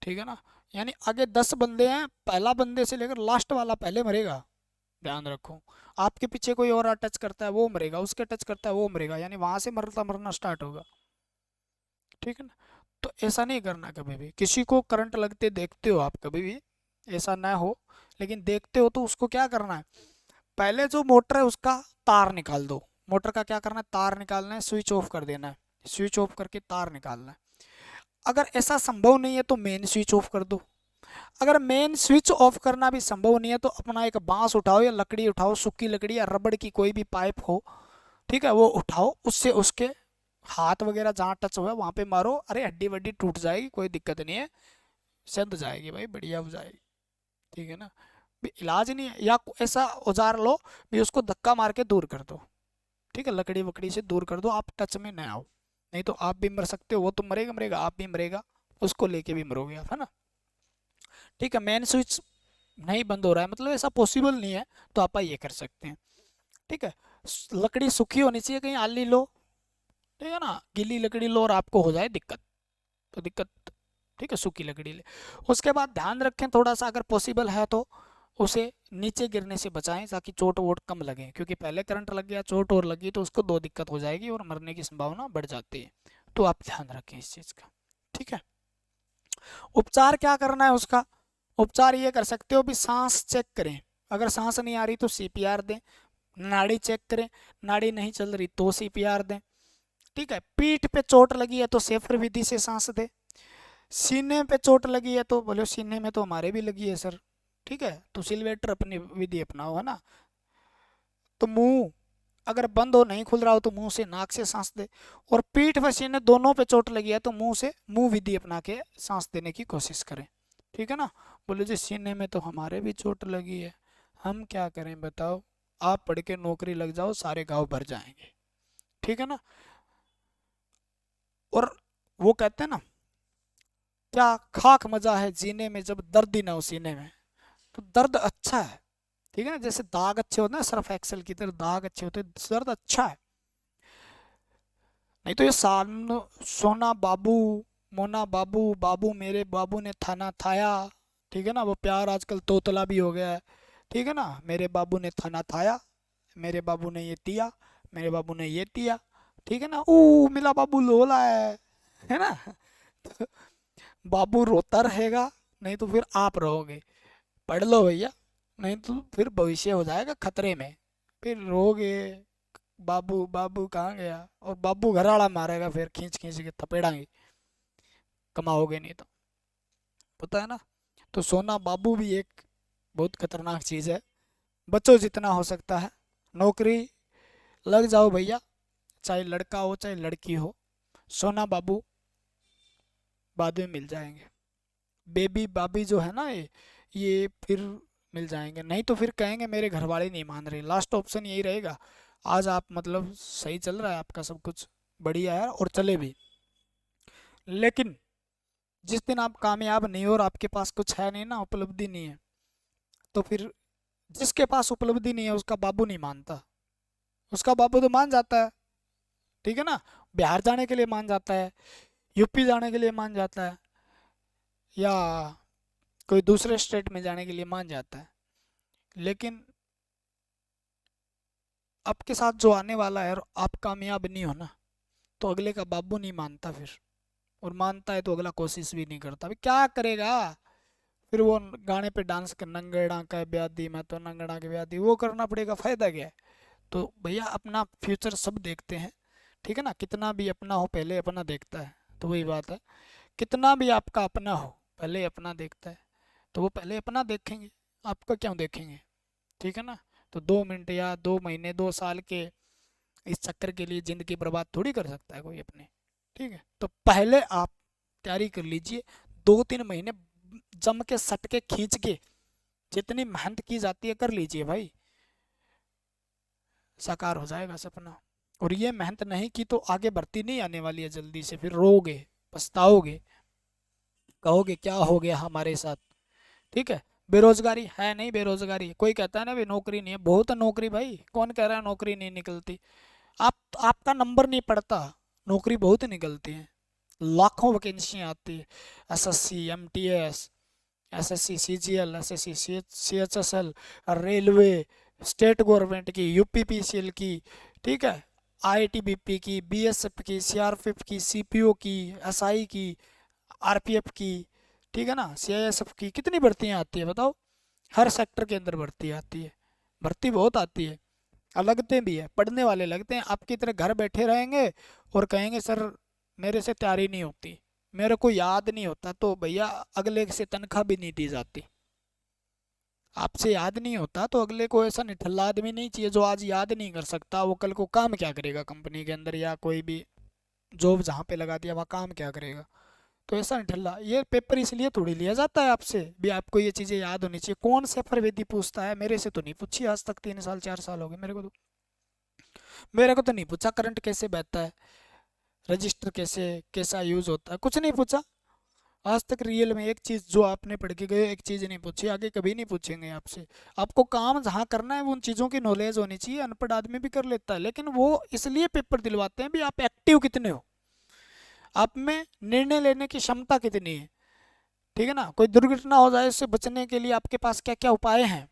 ठीक है ना। यानी आगे 10 बंदे हैं, पहला बंदे से लेकर लास्ट वाला पहले मरेगा, ध्यान रखो। आपके पीछे कोई और टच करता है वो मरेगा, उसके टच करता है वो मरेगा, यानी वहां से मरना स्टार्ट होगा, ठीक है ना। तो ऐसा नहीं करना कभी भी, किसी को करंट लगते देखते हो आप कभी भी, ऐसा ना हो। लेकिन देखते हो तो उसको क्या करना है, पहले जो मोटर है उसका तार निकाल दो। मोटर का क्या करना है, तार निकालना है, स्विच ऑफ कर देना है, स्विच ऑफ करके तार निकालना है। अगर ऐसा संभव नहीं है तो मेन स्विच ऑफ कर दो। अगर मेन स्विच ऑफ करना भी संभव नहीं है तो अपना एक बांस उठाओ या लकड़ी उठाओ, सूखी लकड़ी या रबड़ की कोई भी पाइप हो, ठीक है, वो उठाओ, उससे उसके हाथ वगैरह जहाँ टच हुआ वहां पे मारो, अरे हड्डी वड्डी टूट जाएगी, कोई दिक्कत नहीं है, सद जाएगी भाई, बढ़िया हो जाएगी, ठीक है ना। भी इलाज नहीं है, या ऐसा औजार लो भी उसको धक्का मार के दूर कर दो, ठीक है, लकड़ी वकड़ी से दूर कर दो, आप टच में न आओ, नहीं तो आप भी मर सकते हो, वो तो मरेगा मरेगा, आप भी मरेगा, उसको लेके भी मरोगे आप, है ना। ठीक है, मेन स्विच नहीं बंद हो रहा है, मतलब ऐसा पॉसिबल नहीं है, तो आप ये कर सकते हैं, ठीक है। लकड़ी सूखी होनी चाहिए, कहीं आली लो, ठीक है ना, गीली लकड़ी लो और आपको हो जाए दिक्कत, तो दिक्कत, ठीक है, सूखी लकड़ी ले। उसके बाद ध्यान रखें थोड़ा सा, अगर पॉसिबल है तो उसे नीचे गिरने से बचाएं, ताकि चोट वोट कम लगे, क्योंकि पहले करंट लग गया चोट और लगी तो उसको 2 दिक्कत हो जाएगी और मरने की संभावना बढ़ जाती है, तो आप ध्यान रखें इस चीज़ का, ठीक है। उपचार क्या करना है उसका, उपचार ये कर सकते हो भी सांस चेक करें, अगर सांस नहीं आ रही तो सीपीआर दें, नाड़ी चेक करें, नाड़ी नहीं चल रही तो सीपीआर दें, ठीक है। पीठ पे चोट लगी है तो सेफ्र विधि से सांस दे, सीने पे चोट लगी है तो बोलो सीने में तो हमारे भी लगी है सर, ठीक है, तो सिलवेटर अपनी विधि अपनाओ, है ना। तो मुंह अगर बंद हो नहीं खुल रहा हो तो मुंह से नाक से सांस दे, और पीठ व सीने दोनों पे चोट लगी है तो मुंह विधि अपना के सांस देने की कोशिश करें, ठीक है ना। बोले जी सीने में तो हमारे भी चोट लगी है, हम क्या करें बताओ, आप पढ़ के नौकरी लग जाओ, सारे गाँव भर जाएंगे, ठीक है ना। और वो कहते हैं ना, क्या खाक मजा है जीने में जब दर्द ही ना हो सीने में, तो दर्द अच्छा है, ठीक है ना, जैसे दाग अच्छे होते हैं सर्फ एक्सेल की तरह दाग अच्छे होते हैं, दर्द अच्छा है। नहीं तो ये सोना बाबू, मोना बाबू, बाबू मेरे बाबू ने थाना थाया, ठीक है ना, वो प्यार आजकल तोतला भी हो गया है, ठीक है ना, मेरे बाबू ने थाना थाया, मेरे बाबू ने ये दिया, मेरे बाबू ने ये दिया, ठीक है ना, ऊ मिला बाबू लोला है ना। बाबू रोता रहेगा, नहीं तो फिर आप रहोगे, पढ़ लो भैया, नहीं तो फिर भविष्य हो जाएगा खतरे में, फिर रोगे बाबू बाबू कहाँ गया, और बाबू घराड़ा मारेगा फिर खींच खींच के थपेड़ाएंगे, कमाओगे नहीं तो, पता है ना। तो सोना बाबू भी एक बहुत खतरनाक चीज़ है, बच्चों जितना हो सकता है नौकरी लग जाओ भैया, चाहे लड़का हो चाहे लड़की हो, सोना बाबू बाद में मिल जाएंगे, बेबी बाबी जो है ना ये फिर मिल जाएंगे, नहीं तो फिर कहेंगे मेरे घर वाले नहीं मान रहे, लास्ट ऑप्शन यही रहेगा। आज आप मतलब सही चल रहा है आपका सब कुछ बढ़िया है और चले भी, लेकिन जिस दिन आप कामयाब नहीं हो और आपके पास कुछ है नहीं ना, उपलब्धि नहीं है, तो फिर जिसके पास उपलब्धि नहीं है उसका बाबू नहीं मानता, उसका बाबू तो मान जाता है, ठीक है ना। बिहार जाने के लिए मान जाता है, यूपी जाने के लिए मान जाता है, या कोई दूसरे स्टेट में जाने के लिए मान जाता है। लेकिन आपके साथ जो आने वाला है और आप कामयाब नहीं हो ना, तो अगले का बाबू नहीं मानता फिर, और मानता है तो अगला कोशिश भी नहीं करता, अभी क्या करेगा। फिर वो गाने पे डांस कर, नंगड़ा का ब्याह दी मैं तो नंगड़ा के ब्याह दी, वो करना पड़ेगा, फायदा क्या है। तो भैया अपना फ्यूचर सब देखते हैं, ठीक है ना। कितना भी अपना हो पहले अपना देखता है, तो वही बात है, कितना भी आपका अपना हो पहले अपना देखता है, तो वो पहले अपना देखेंगे, आपका क्यों देखेंगे, ठीक है ना। तो 2 मिनट या 2 महीने 2 साल के इस चक्कर के लिए ज़िंदगी बर्बाद थोड़ी कर सकता है कोई अपने, ठीक है। तो पहले आप तैयारी कर लीजिए, 2-3 महीने जम के सट के खींच के जितनी मेहनत की जाती है कर लीजिए भाई, साकार हो जाएगा सपना। और ये मेहनत नहीं की तो आगे बढ़ती नहीं आने वाली है जल्दी से, फिर रोगे, पछताओगे, कहोगे क्या हो गया हमारे साथ, ठीक है। बेरोजगारी है नहीं, बेरोजगारी कोई कहता है ना भी नौकरी नहीं है, बहुत है नौकरी भाई, कौन कह रहा है नौकरी नहीं निकलती। आप, आपका नंबर नहीं पड़ता, नौकरी बहुत निकलती है, लाखों वैकेंसी आती है। SSC, MTS, SSC CGL, SSC CHSL, railway, state government की, यूपीपीसीएल की, ठीक है, आईटीबीपी की, बीएसएफ की, सीआरपीएफ की, सीपीओ की, एसआई की, आरपीएफ की, ठीक है ना, सीआईएसएफ की, कितनी भर्तियां आती है बताओ। हर सेक्टर के अंदर भर्ती आती है, भर्ती बहुत आती है। लगते भी है, पढ़ने वाले लगते हैं, आपकी तरह घर बैठे रहेंगे और कहेंगे सर मेरे से तैयारी नहीं होती, मेरे को याद नहीं होता, तो भैया अगले से तनख्वाह भी नहीं दी जाती। आपसे याद नहीं होता तो अगले को ऐसा निठल्ला आदमी नहीं चाहिए जो आज याद नहीं कर सकता, वो कल को काम क्या करेगा कंपनी के अंदर, या कोई भी जॉब जहाँ पे लगा दिया वहाँ काम क्या करेगा। तो ऐसा निठल्ला, ये पेपर इसलिए थोड़ी लिया जाता है आपसे भी, आपको ये चीज़ें याद होनी चाहिए। कौन सफर वेदी पूछता है, मेरे से तो नहीं पूछी आज तक, 3 साल 4 साल हो गए मेरे को तो, मेरे को तो नहीं पूछा करंट कैसे बहता है, रजिस्टर कैसे, कैसा यूज होता है, कुछ नहीं पूछा आज तक। रियल में एक चीज जो आपने पढ़ के गए, एक चीज नहीं पूछी, आगे कभी नहीं पूछेंगे आपसे। आपको काम जहाँ करना है वो उन चीजों की नॉलेज होनी चाहिए, अनपढ़ आदमी भी कर लेता है, लेकिन वो इसलिए पेपर दिलवाते हैं भी आप एक्टिव कितने हो, आप में निर्णय लेने की क्षमता कितनी है, ठीक है ना। कोई दुर्घटना हो जाए उससे बचने के लिए आपके पास क्या क्या उपाय हैं,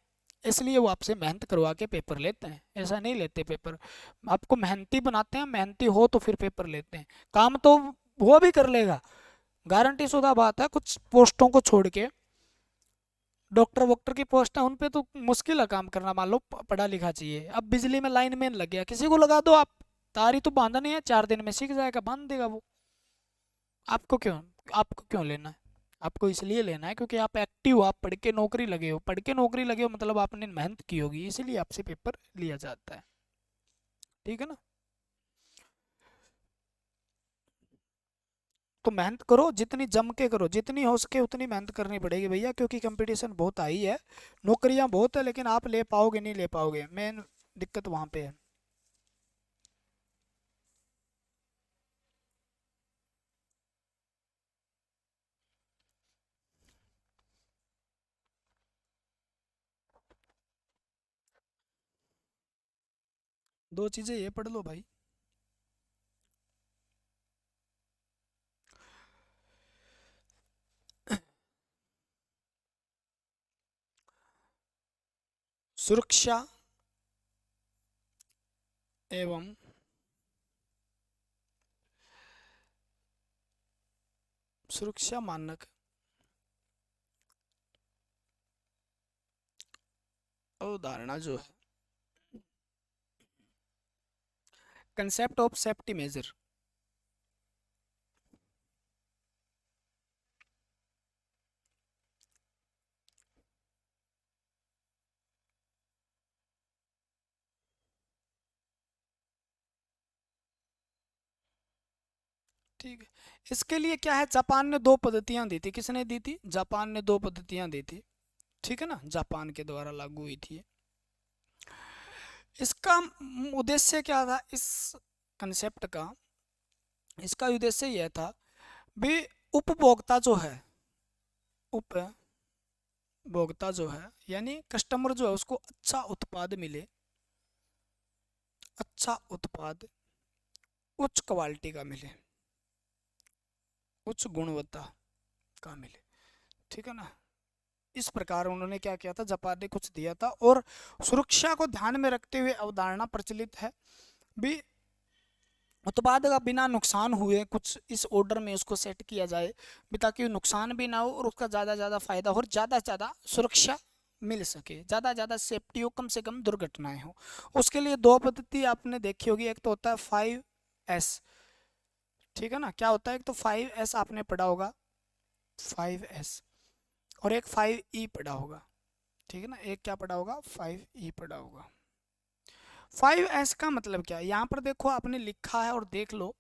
इसलिए वो आपसे मेहनत करवा के पेपर लेते हैं, ऐसा नहीं लेते पेपर। आपको मेहनती बनाते हैं, मेहनती हो तो फिर पेपर लेते हैं। काम तो वो भी कर लेगा, गारंटी शुदा बात है, कुछ पोस्टों को छोड़ के। डॉक्टर वॉक्टर की पोस्ट है उन पे तो मुश्किल है काम करना, मान लो पढ़ा लिखा चाहिए। अब बिजली में लाइन मैन लग गया, किसी को लगा दो आप, तारी तो बांधनी है, 4 दिन में सीख जाएगा, बांध देगा वो। आपको क्यों, आपको क्यों लेना है, आपको इसलिए लेना है क्योंकि आप एक्टिव हो, आप पढ़ के नौकरी लगे हो, पढ़ के नौकरी लगे हो मतलब आपने मेहनत की होगी, इसीलिए आपसे पेपर लिया जाता है, ठीक है ना। तो मेहनत करो, जितनी जम के करो, जितनी हो सके उतनी मेहनत करनी पड़ेगी भैया, क्योंकि कंपटीशन बहुत हाई है, नौकरियां बहुत है, लेकिन आप ले पाओगे नहीं ले पाओगे, मेन दिक्कत वहां पे है। 2 चीजें ये पढ़ लो भाई, सुरक्षा एवं सुरक्षा मानक अवधारणा जो है, कंसेप्ट ऑफ सेफ्टी मेजर, ठीक है। इसके लिए क्या है, जापान ने 2 पद्धतियां दी थी, किसने दी थी, जापान ने 2 पद्धतियां दी थी, ठीक है ना, जापान के द्वारा लागू हुई थी। इसका उद्देश्य क्या था इस कंसेप्ट का, इसका उद्देश्य यह था भी उपभोक्ता जो है, उपभोक्ता जो है यानी कस्टमर जो है उसको अच्छा उत्पाद मिले, अच्छा उत्पाद उच्च क्वालिटी का मिले, उच्च गुणवत्ता का मिले, ठीक है ना। इस प्रकार उन्होंने क्या किया था, जापान ने कुछ दिया था। और सुरक्षा को ध्यान में रखते हुए अवधारणा प्रचलित है भी, उत्पाद का बिना नुकसान हुए कुछ इस ऑर्डर में उसको सेट किया जाए भी, ताकि नुकसान भी ना हो और उसका ज़्यादा ज़्यादा फायदा हो और ज़्यादा से ज़्यादा सुरक्षा मिल सके, ज़्यादा ज़्यादा सेफ्टी हो, कम से कम दुर्घटनाएं हो। उसके लिए दो पद्धति आपने देखी होगी, एक तो होता है 5S, ठीक है ना। क्या होता है, एक तो 5S आपने पढ़ा होगा, 5S, और एक 5E पढ़ा होगा, ठीक है ना। एक क्या पढ़ा होगा, 5E पढ़ा होगा। 5S का मतलब क्या है, यहाँ पर देखो आपने लिखा है और देख लो,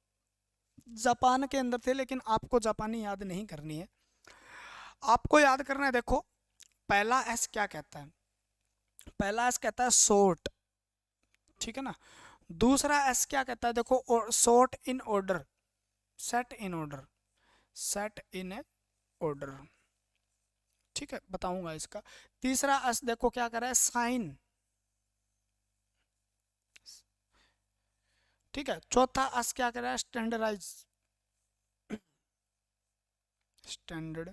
जापान के अंदर थे लेकिन आपको जापानी याद नहीं करनी है, आपको याद करना है। देखो पहला एस क्या कहता है, पहला एस कहता है शॉर्ट, ठीक है ना। दूसरा एस क्या कहता है, देखो short in order, set in order, set in order, ठीक है, बताऊंगा इसका। तीसरा एस देखो क्या कर रहा है, साइन, ठीक है। चौथा एस क्या कर रहा है, स्टैंडर्डाइज, स्टैंडर्ड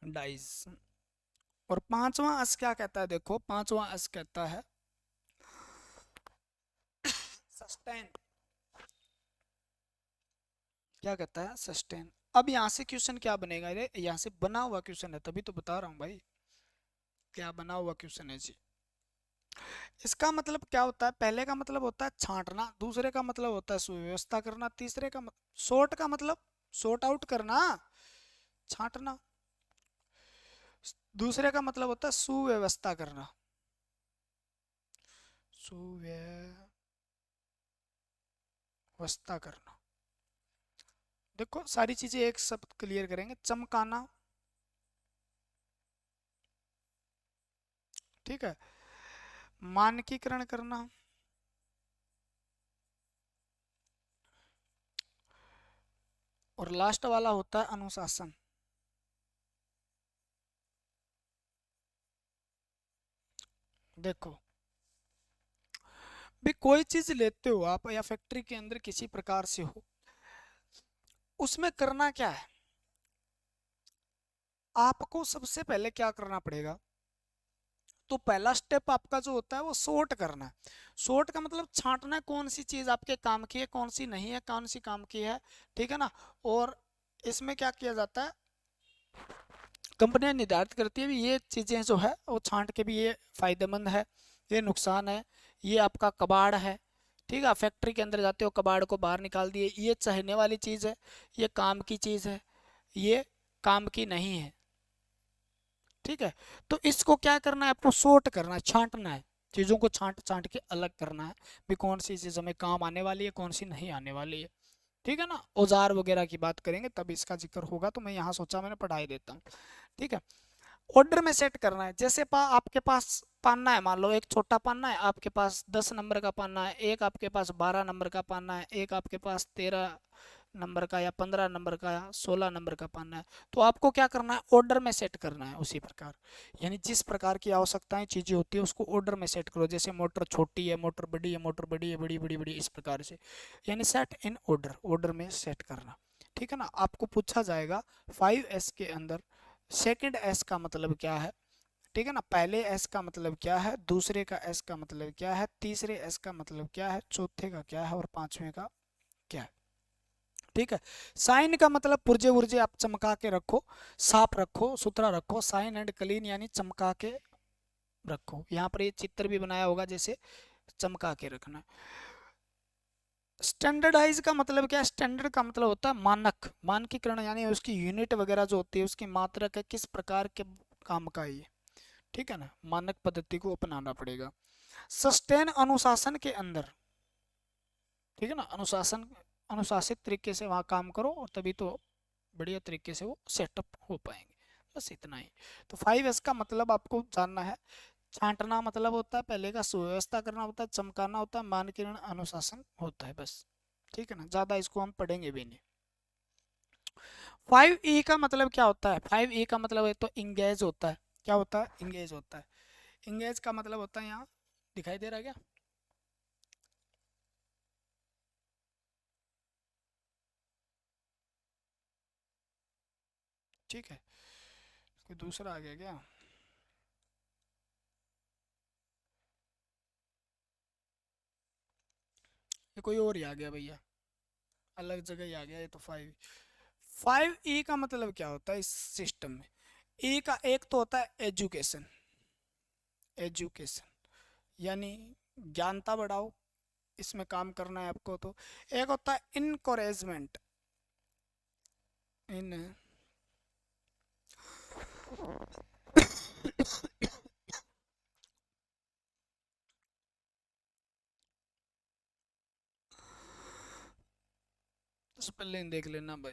डाइज। और पांचवा एस क्या कहता है, देखो पांचवा एस कहता है सस्टेन, क्या कहता है, सस्टेन। अब यहाँ से क्वेश्चन क्या बनेगा, अरे यहाँ से बना हुआ क्वेश्चन है, तभी तो बता रहा हूँ भाई, क्या बना हुआ क्वेश्चन है जी। इसका मतलब क्या होता है, पहले का मतलब होता है छांटना, दूसरे का मतलब होता है सुव्यवस्था करना, तीसरे का सॉर्ट का मतलब सॉर्ट आउट करना, छांटना। दूसरे का मतलब होता है सुव्यवस्था करना, सुव्यवस्था करना। देखो सारी चीजें एक शब्द क्लियर करेंगे, चमकाना, ठीक है, मानकीकरण करना, और लास्ट वाला होता है अनुशासन। देखो भी कोई चीज लेते हो आप या फैक्ट्री के अंदर किसी प्रकार से हो, उसमें करना क्या है, आपको सबसे पहले क्या करना पड़ेगा, तो पहला स्टेप आपका जो होता है वो सॉर्ट करना है। सॉर्ट का मतलब छांटना है, कौन सी चीज आपके काम की है, कौन सी नहीं है, कौन सी काम की है, ठीक है ना। और इसमें क्या किया जाता है, कंपनियां निर्धारित करती है भी ये चीजें जो है वो छांट के भी ये फायदेमंद है, ये नुकसान है, ये आपका कबाड़ है, ठीक है। फैक्ट्री के अंदर जाते हो, कबाड़ को बाहर निकाल दिए, ये चाहने वाली चीज है, ये काम की चीज है, ये काम की नहीं है, ठीक है। तो इसको क्या करना है, आपको सॉर्ट करना है, छांटना है, चीजों को छांट छांट के अलग करना है भी, कौन सी चीज हमें काम आने वाली है, कौन सी नहीं आने वाली है, ठीक है ना। औजार वगैरह की बात करेंगे तब इसका जिक्र होगा, तो मैं यहाँ सोचा मैंने पढ़ाई देता हूँ, ठीक है। ऑर्डर में सेट करना है, जैसे आपके पास पन्ना है, मान लो एक छोटा पन्ना है, आपके पास 10 नंबर का पन्ना है, एक आपके पास 12 नंबर का पन्ना है, एक आपके पास 13 नंबर का या 15 नंबर का या 16 नंबर का पन्ना है। तो आपको क्या करना है, ऑर्डर में सेट करना है उसी प्रकार, यानी जिस प्रकार की आवश्यकताएं चीजें होती है उसको ऑर्डर में सेट करो, जैसे मोटर छोटी है, मोटर बड़ी है, मोटर बड़ी है, बड़ी बड़ी बड़ी, इस प्रकार से, यानी सेट इन ऑर्डर, ऑर्डर में सेट करना, ठीक है ना। आपको पूछा जाएगा 5S के अंदर सेकंड एस का मतलब क्या है, ठीक है ना। पहले एस का मतलब क्या है, दूसरे का एस का मतलब क्या है, तीसरे एस का मतलब क्या है, चौथे का क्या है, और पांचवें का क्या है, ठीक है। साइन का मतलब पुर्जे उर्जे आप चमका के रखो, साफ रखो, सुथरा रखो, साइन एंड क्लीन यानी चमका के रखो। यहाँ पर ये चित्र भी बनाया होगा, जैसे चमका के रखना। स्टैंडर्डाइज का मतलब क्या है, स्टैंडर्ड का मतलब होता है मानक, मानकीकरण यानी उसकी यूनिट वगैरह जो होती है, उसकी मात्रक है, किस प्रकार के काम का है ये, ठीक है ना, मानक पद्धति को अपनाना पड़ेगा। सस्टेन अनुशासन के अंदर, ठीक है ना, अनुशासन, अनुशासित तरीके से वहाँ काम करो और तभी तो बढ़िया तरीके से वो सेटअप हो पाएंगे। बस इतना ही। तो 5S का मतलब आपको जानना है, छांटना मतलब होता है, पहले का सुव्यवस्था करना होता है, चमकाना होता है, मानकीकरण अनुशासन होता है, बस, ठीक है ना, ज्यादा इसको हम पढ़ेंगे भी नहीं। 5E का मतलब क्या होता है? 5E का मतलब है तो इंगेज होता है। क्या होता है? इंगेज होता है। इंगेज का मतलब होता है, यहाँ दिखाई दे रहा है क्या? ठीक है, कोई दूसरा आ गया क्या? ये कोई और ही आ गया भैया, अलग जगह ही आ गया ये तो। 5E का मतलब क्या होता है इस सिस्टम में? E का एक तो होता है एजुकेशन, एजुकेशन यानी ज्ञानता बढ़ाओ, इसमें काम करना है आपको। तो एक होता है इनकरेजमेंट, इन स्पेलिंग देख लेना भाई।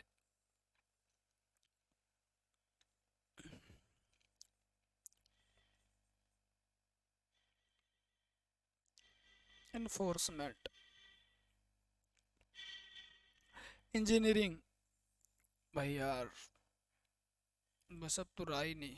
इन्फोर्समेंट, इंजीनियरिंग, भाई यार बस अब तो रहा ही नहीं।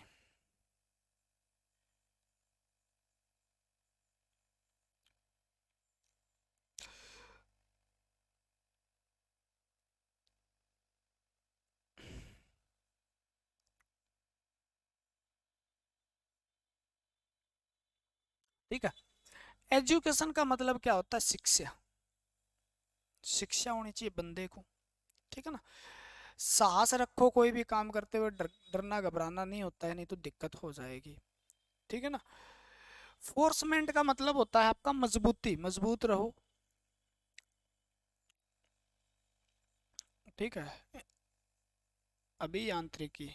ठीक है, एजुकेशन का मतलब क्या होता है? शिक्षा, शिक्षा होनी चाहिए बंदे को। ठीक है ना? साहस रखो, कोई भी काम करते हुए डरना घबराना नहीं होता है, नहीं तो दिक्कत हो जाएगी। ठीक है ना? फोर्समेंट का मतलब होता है आपका मजबूती, मजबूत रहो। ठीक है, अभियांत्रिकी,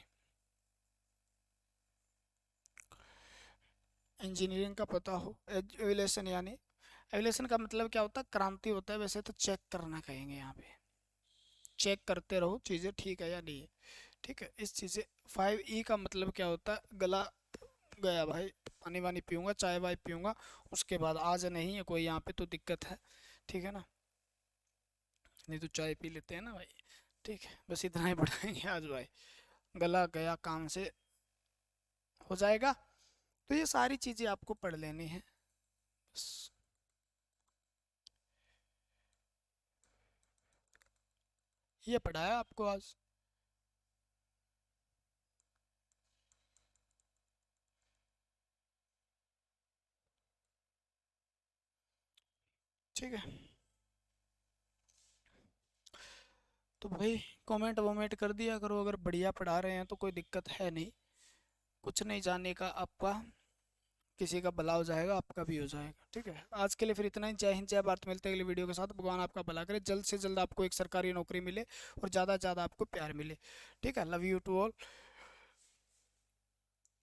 इंजीनियरिंग का पता हो। एविलेशन यानी, एविलेशन का मतलब क्या होता है? क्रांति होता है। वैसे तो चेक करना कहेंगे यहाँ पे, चेक करते रहो चीज़ें ठीक है या नहीं है। ठीक है, इस चीज़ें। 5E का मतलब क्या होता है? गला गया भाई, पानी वानी पीऊंगा, चाय वाय पीऊंगा, उसके बाद आज नहीं है कोई यहाँ पे तो दिक्कत है। ठीक है ना? नहीं तो चाय पी लेते हैं ना भाई। ठीक है, बस इतना ही बढ़ाएंगे आज भाई। गला गया काम से हो जाएगा। तो ये सारी चीज़ें आपको पढ़ लेनी है बस। ये पढ़ाया आपको आज। ठीक है, तो भाई कमेंट वोमेंट कर दिया करो, अगर बढ़िया पढ़ा रहे हैं तो कोई दिक्कत है नहीं। कुछ नहीं जाने का आपका, किसी का भला हो जाएगा, आपका भी हो जाएगा। ठीक है, आज के लिए फिर इतना ही। जय हिंद, जय भारत। मिलते हैं अगली वीडियो के साथ। भगवान आपका भला करे, जल्द से जल्द आपको एक सरकारी नौकरी मिले और ज़्यादा से ज़्यादा आपको प्यार मिले। ठीक है, लव यू टू ऑल।